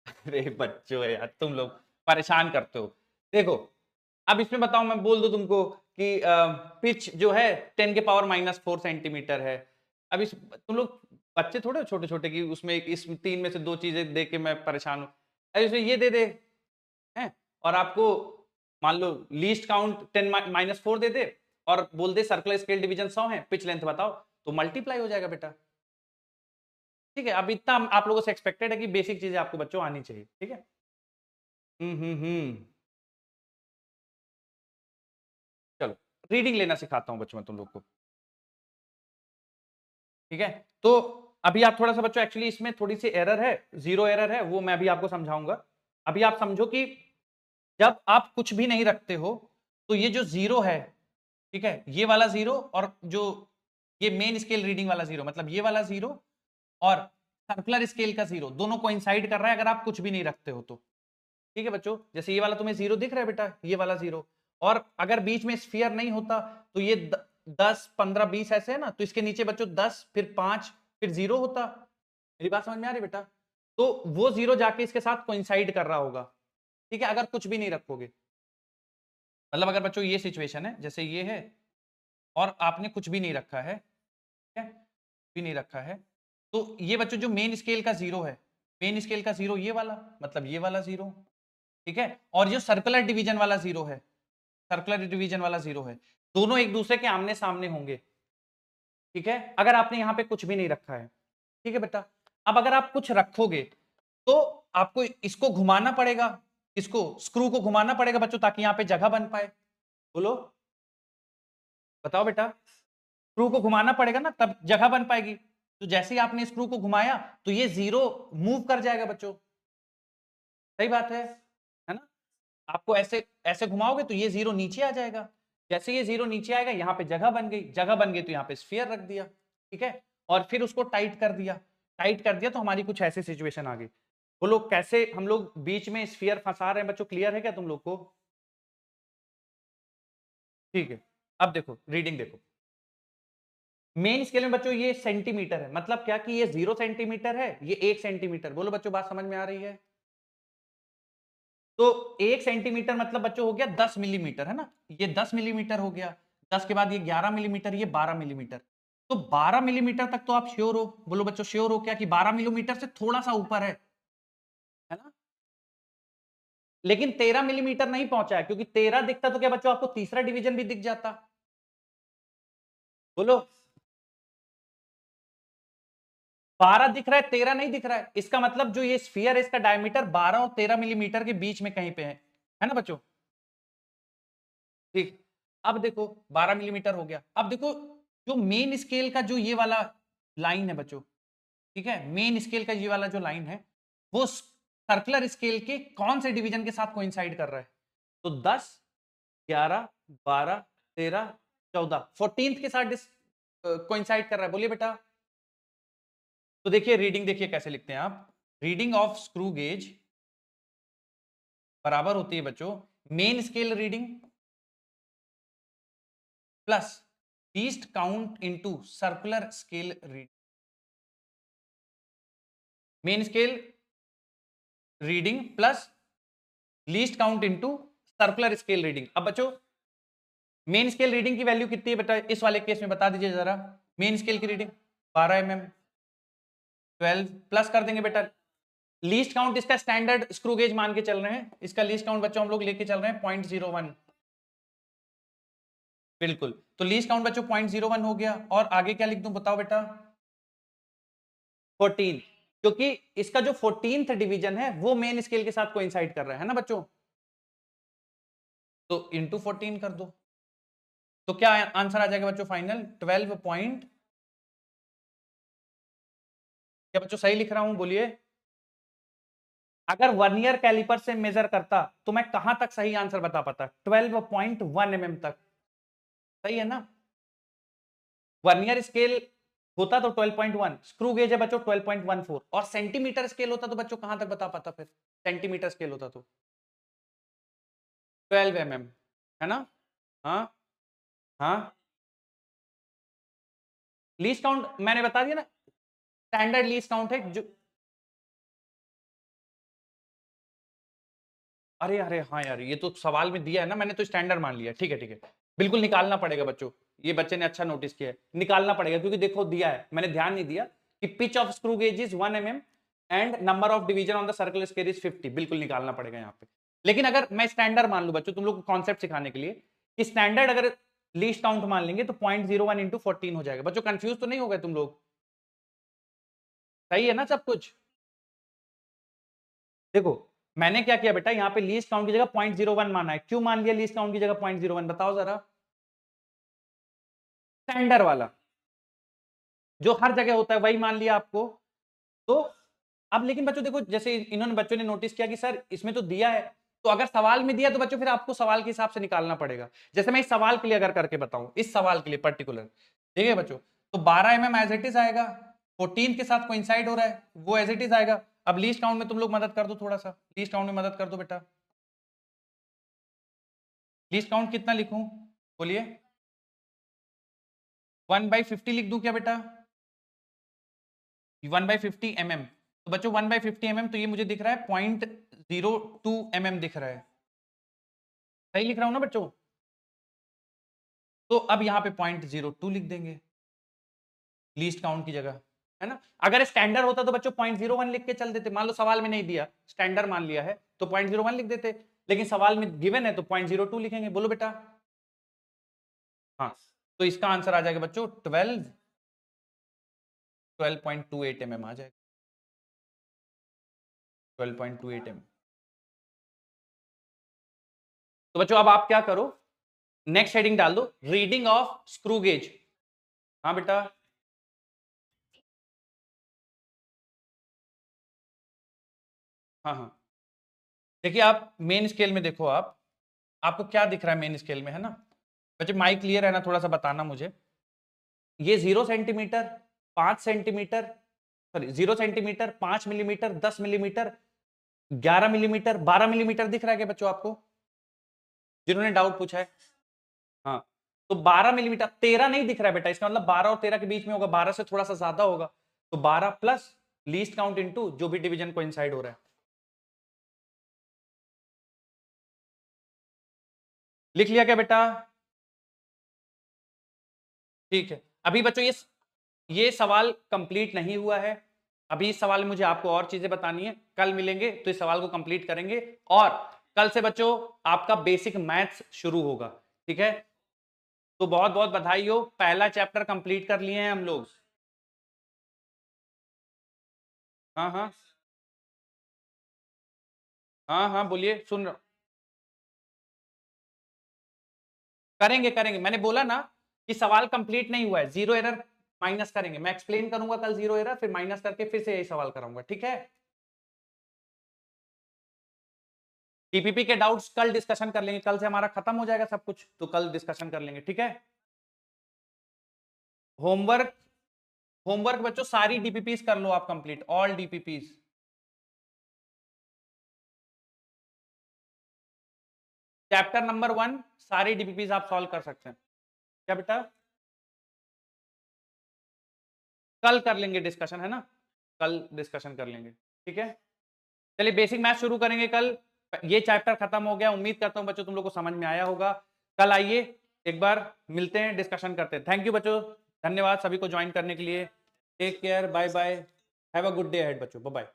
अरे बच्चों यार, तुम लोग परेशान करते हो। देखो, अब इसमें बताओ, मैं बोल दूं तुमको कि पिच जो है 10⁻⁻⁴ सेंटीमीटर है। अब इस तुम लोग बच्चे थोड़े हो छोटे छोटे कि उसमें इस 3 में से 2 चीजें दे के मैं परेशान हूं। अरे इसमें ये दे दे, हैं, और आपको मान लो लीस्ट काउंट 10⁻⁴ दे दे, और बोल दे सर्कुलर स्केल डिवीजन 100 है, पिच लेंथ बताओ, तो मल्टीप्लाई हो जाएगा बेटा। ठीक है? अब इतना आप लोगों से एक्सपेक्टेड है कि बेसिक चीजें आपको बच्चों आनी चाहिए। ठीक है? हम्म। चलो, रीडिंग लेना सिखाता हूं बच्चों मैं तुम लोग को। ठीक है? तो अभी आप थोड़ा सा बच्चों, एक्चुअली इसमें थोड़ी सी एरर है, जीरो एरर है, वो मैं अभी आपको समझाऊंगा। अभी आप समझो कि जब आप कुछ भी नहीं रखते हो, तो ये जो जीरो है, ठीक है, ये वाला जीरो, और जो ये मेन स्केल रीडिंग वाला जीरो, मतलब ये वाला जीरो और सर्कुलर स्केल का जीरो, दोनों कोइंसाइड कर रहा है अगर आप कुछ भी नहीं रखते हो तो। ठीक है बच्चों? जैसे ये वाला तुम्हें जीरो दिख रहा है बेटा, ये वाला जीरो, और अगर बीच में स्फीयर नहीं होता तो ये 10 15 20 ऐसे है ना, तो इसके नीचे बच्चों 10 फिर 5 फिर जीरो होता। मेरी बात समझ में आ रही बेटा? तो वो जीरो जाके इसके साथ कोइंसाइड कर रहा होगा। ठीक है? अगर कुछ भी नहीं रखोगे, मतलब अगर बच्चों ये सिचुएशन है, जैसे ये है और आपने कुछ भी नहीं रखा है, ठीक है, भी नहीं रखा है, तो ये बच्चों जो मेन स्केल का जीरो है, मेन स्केल का जीरो ये वाला, मतलब ये वाला जीरो, ठीक है, और जो सर्कुलर डिवीजन वाला जीरो है, सर्कुलर डिवीजन वाला जीरो है, दोनों एक दूसरे के आमने सामने होंगे। ठीक है? अगर आपने यहां पे कुछ भी नहीं रखा है। ठीक है बेटा? अब अगर आप कुछ रखोगे तो आपको इसको घुमाना पड़ेगा, इसको स्क्रू को घुमाना पड़ेगा बच्चों, ताकि यहां पे जगह बन पाए। बोलो, बताओ बेटा, स्क्रू को घुमाना पड़ेगा ना, तब जगह बन पाएगी। तो जैसे ही आपने स्क्रू को घुमाया तो ये जीरो मूव कर जाएगा बच्चों। सही बात है ना? आपको ऐसे ऐसे घुमाओगे तो ये जीरो नीचे आ जाएगा। जैसे ये जीरो नीचे आएगा, यहाँ पे जगह बन गई, जगह बन गई तो यहाँ पे स्फीयर रख दिया। ठीक है? और फिर उसको टाइट कर दिया, टाइट कर दिया तो हमारी कुछ ऐसी सिचुएशन आ गई। बोलो कैसे हम लोग बीच में स्फीयर फंसा रहे हैं बच्चों, क्लियर है क्या तुम लोग को? ठीक है, अब देखो, रीडिंग देखो। मेन स्केल में बच्चों ये सेंटीमीटर है, मतलब क्या कि ये 0 सेंटीमीटर है, ये 1 सेंटीमीटर। बोलो बच्चों, बात समझ में आ रही है? तो 1 सेंटीमीटर मतलब बच्चों हो गया 10 मिलीमीटर, है ना? ये 10 मिलीमीटर हो गया, 10 के बाद ये 11 मिलीमीटर, ये 12 मिलीमीटर। तो 12 मिलीमीटर तक तो आप श्योर हो? बोलो बच्चों, श्योर हो क्या कि 12 मिलीमीटर से थोड़ा सा ऊपर है ना? लेकिन 13 मिलीमीटर नहीं पहुंचा है, क्योंकि 13 दिखता तो क्या बच्चों आपको तीसरा डिवीजन भी दिख जाता? बोलो, 12 दिख रहा है, 13 नहीं दिख रहा है, इसका मतलब जो ये स्फीयर है इसका डायमीटर 12 और 13 मिलीमीटर के बीच में कहीं पे है ना बच्चों? ठीक, अब देखो 12 मिलीमीटर हो गया। अब देखो, जो मेन स्केल का जो ये वाला लाइन है बच्चों, ठीक है, मेन स्केल का ये वाला जो लाइन है, वो सर्कुलर स्केल के कौन से डिवीजन के साथ कोइंसाइड कर रहा है? तो 10 11 12 13 14, 14th के साथ कोइंसाइड कर रहा है। बोलिए बेटा। तो देखिए, रीडिंग देखिए कैसे लिखते हैं आप। रीडिंग ऑफ स्क्रू गेज बराबर होती है बच्चों main scale reading plus least count into circular scale reading. Main scale reading plus least count into circular scale reading. अब बच्चों, मेन स्केल रीडिंग की वैल्यू कितनी है बेटा इस वाले केस में, बता दीजिए जरा। मेन स्केल की रीडिंग 12 mm, 12 प्लस कर देंगे बेटा लीस्ट काउंट, इसका स्टैंडर्ड स्क्रू गेज मान के चल रहे हैं, इसका लीस्ट काउंट बच्चों हम लोग लेके चल रहे हैं 0.01। बिल्कुल, तो लीस्ट काउंट बच्चों 0.01 हो गया, और आगे क्या लिख दूं बताओ बेटा? 14, क्योंकि इसका जो 14th डिवीजन है वो मेन स्केल के साथ कोइंसाइड कर रहा है ना बच्चों? तो इंटू 14 कर दो, तो क्या आंसर आ जाएगा बच्चों फाइनल 12 पॉइंट, क्या बच्चों सही लिख रहा हूं बोलिए? अगर वर्नियर कैलिपर से मेजर करता तो मैं कहां तक सही आंसर बता पाता? 12.1 mm तक, सही है ना? वर्नियर स्केल होता तो 12.1, स्क्रू गेज है बच्चों 12.14, और सेंटीमीटर स्केल होता तो बच्चों कहां तक बता पाता? फिर सेंटीमीटर स्केल होता तो 12 mm, है ना? हाँ हाँ, लीस्ट काउंट मैंने बता दिया ना, स्टैंडर्ड लीस्ट काउंट है जो, अरे अरे हाँ यार, ये तो सवाल में दिया है ना, मैंने तो स्टैंडर्ड मान लिया। ठीक है ठीक है, बिल्कुल निकालना पड़ेगा बच्चों, ये बच्चे ने अच्छा नोटिस किया है, निकालना पड़ेगा क्योंकि देखो दिया है, मैंने ध्यान नहीं दिया कि pitch of screw gauge is 1 mm and number of division on the circular scale is 50, बिल्कुल निकालना पड़ेगा यहाँ पे। लेकिन अगर मैं स्टैंडर्ड मान लू बच्चों, तुम लोग को कॉन्सेप्ट सिखाने के लिए, कि स्टैंडर्ड अगर लीस्ट काउंट मान लेंगे तो 0.01 इंटू 14 हो जाएगा। बच्चों कंफ्यूज तो नहीं हो गए तुम लोग? सही है ना सब कुछ? देखो मैंने क्या किया बेटा, यहाँ पे लीस्ट काउंट की जगह 0.01 माना है। क्यों मान लिया लीस्ट काउंट की जगह 0.01, बताओ जरा? स्टैंडर्ड वाला जो हर जगह होता है वही मान लिया आपको। तो अब लेकिन बच्चों देखो, जैसे इन्होंने बच्चों ने नोटिस किया कि सर इसमें तो दिया है, तो अगर सवाल में दिया तो बच्चों फिर आपको सवाल के हिसाब से निकालना पड़ेगा। जैसे मैं इस सवाल के लिए अगर करके बताऊं, इस सवाल के लिए पर्टिकुलर, ठीक है बच्चों, तो 12 mm एज इट इज आएगा, 14 के साथ कोइंसाइड हो रहा है वो एज इट इज आएगा। अब लीस्ट काउंट में तुम लोग मदद कर दो, थोड़ा सा लीस्ट काउंट में मदद कर दो बेटा। लीस्ट काउंट कितना लिखूं बोलिए? 1/50 लिख दूं क्या बेटा? 1/50 mm, तो बच्चों 1/50 mm, तो ये मुझे दिख रहा है 0.02 mm दिख रहा है, सही लिख रहा हूं ना बच्चों? तो अब यहाँ पे 0.02 लिख देंगे लीस्ट काउंट की जगह, है ना? अगर स्टैंडर्ड होता तो बच्चों 0.01 लिख के चल देते, मान लो सवाल में नहीं दिया, स्टैंडर्ड मान लिया है तो 0.01 लिख देते, लेकिन सवाल में गिवन है तो 0.02 लिखेंगे। बोलो बेटा। हाँ, तो इसका आंसर आ जाएगा बच्चों 12.28 mm आ जाएगा, 12.28 mm। तो बच्चों अब आप क्या करो, नेक्स्ट हेडिंग डाल दो, रीडिंग ऑफ स्क्रू गेज। हाँ बेटा, हाँ हाँ, देखिए आप मेन स्केल में देखो, आप आपको क्या दिख रहा है मेन स्केल में, है ना बच्चे? माइक क्लियर है ना? थोड़ा सा बताना मुझे। ये 0 centimetre, 5 centimetre, sorry 0 centimetre, 5 millimetre, 10 millimetre, 11 millimetre, 12 millimetre दिख रहा है क्या बच्चों आपको, जिन्होंने डाउट पूछा है? हाँ, तो 12 मिलीमीटर, 13 नहीं दिख रहा है बेटा, इसका मतलब 12 और 13 के बीच में होगा, 12 से थोड़ा सा ज्यादा होगा, तो 12 प्लस लीस्ट काउंट इनटू जो भी डिवीजन को इंसाइड हो रहा है। लिख लिया क्या बेटा? ठीक है, अभी बच्चों ये सवाल कंप्लीट नहीं हुआ है, अभी इस सवाल में मुझे आपको और चीजें बतानी है, कल मिलेंगे तो इस सवाल को कंप्लीट करेंगे, और कल से बच्चों आपका बेसिक मैथ्स शुरू होगा। ठीक है, तो बहुत बहुत बधाई हो, पहला चैप्टर कंप्लीट कर लिए हैं हम लोग। हाँ हाँ हाँ हाँ, बोलिए, सुन रहा, करेंगे करेंगे, मैंने बोला ना कि सवाल कंप्लीट नहीं हुआ है, जीरो एरर माइनस करेंगे, मैं एक्सप्लेन करूंगा कल जीरो एरर, फिर माइनस करके फिर से यही सवाल कराऊंगा। ठीक है, टीपीपी के डाउट्स कल डिस्कशन कर लेंगे, कल से हमारा खत्म हो जाएगा सब कुछ, तो कल डिस्कशन कर लेंगे। ठीक है, होमवर्क, होमवर्क बच्चों सारी डीपीपीस कर लो आप complete, all DPPs. Chapter number 1 सारी डीपीपीस आप सॉल्व कर सकते हैं क्या बेटा? कल कर लेंगे डिस्कशन, है ना? कल डिस्कशन कर लेंगे। ठीक है, चलिए बेसिक मैथ शुरू करेंगे कल, ये चैप्टर खत्म हो गया, उम्मीद करता हूं बच्चों तुम लोग को समझ में आया होगा। कल आइए एक बार मिलते हैं, डिस्कशन करते हैं। थैंक यू बच्चों, धन्यवाद सभी को ज्वाइन करने के लिए, take care, bye bye, have a good day ahead बच्चों, बाय बाय।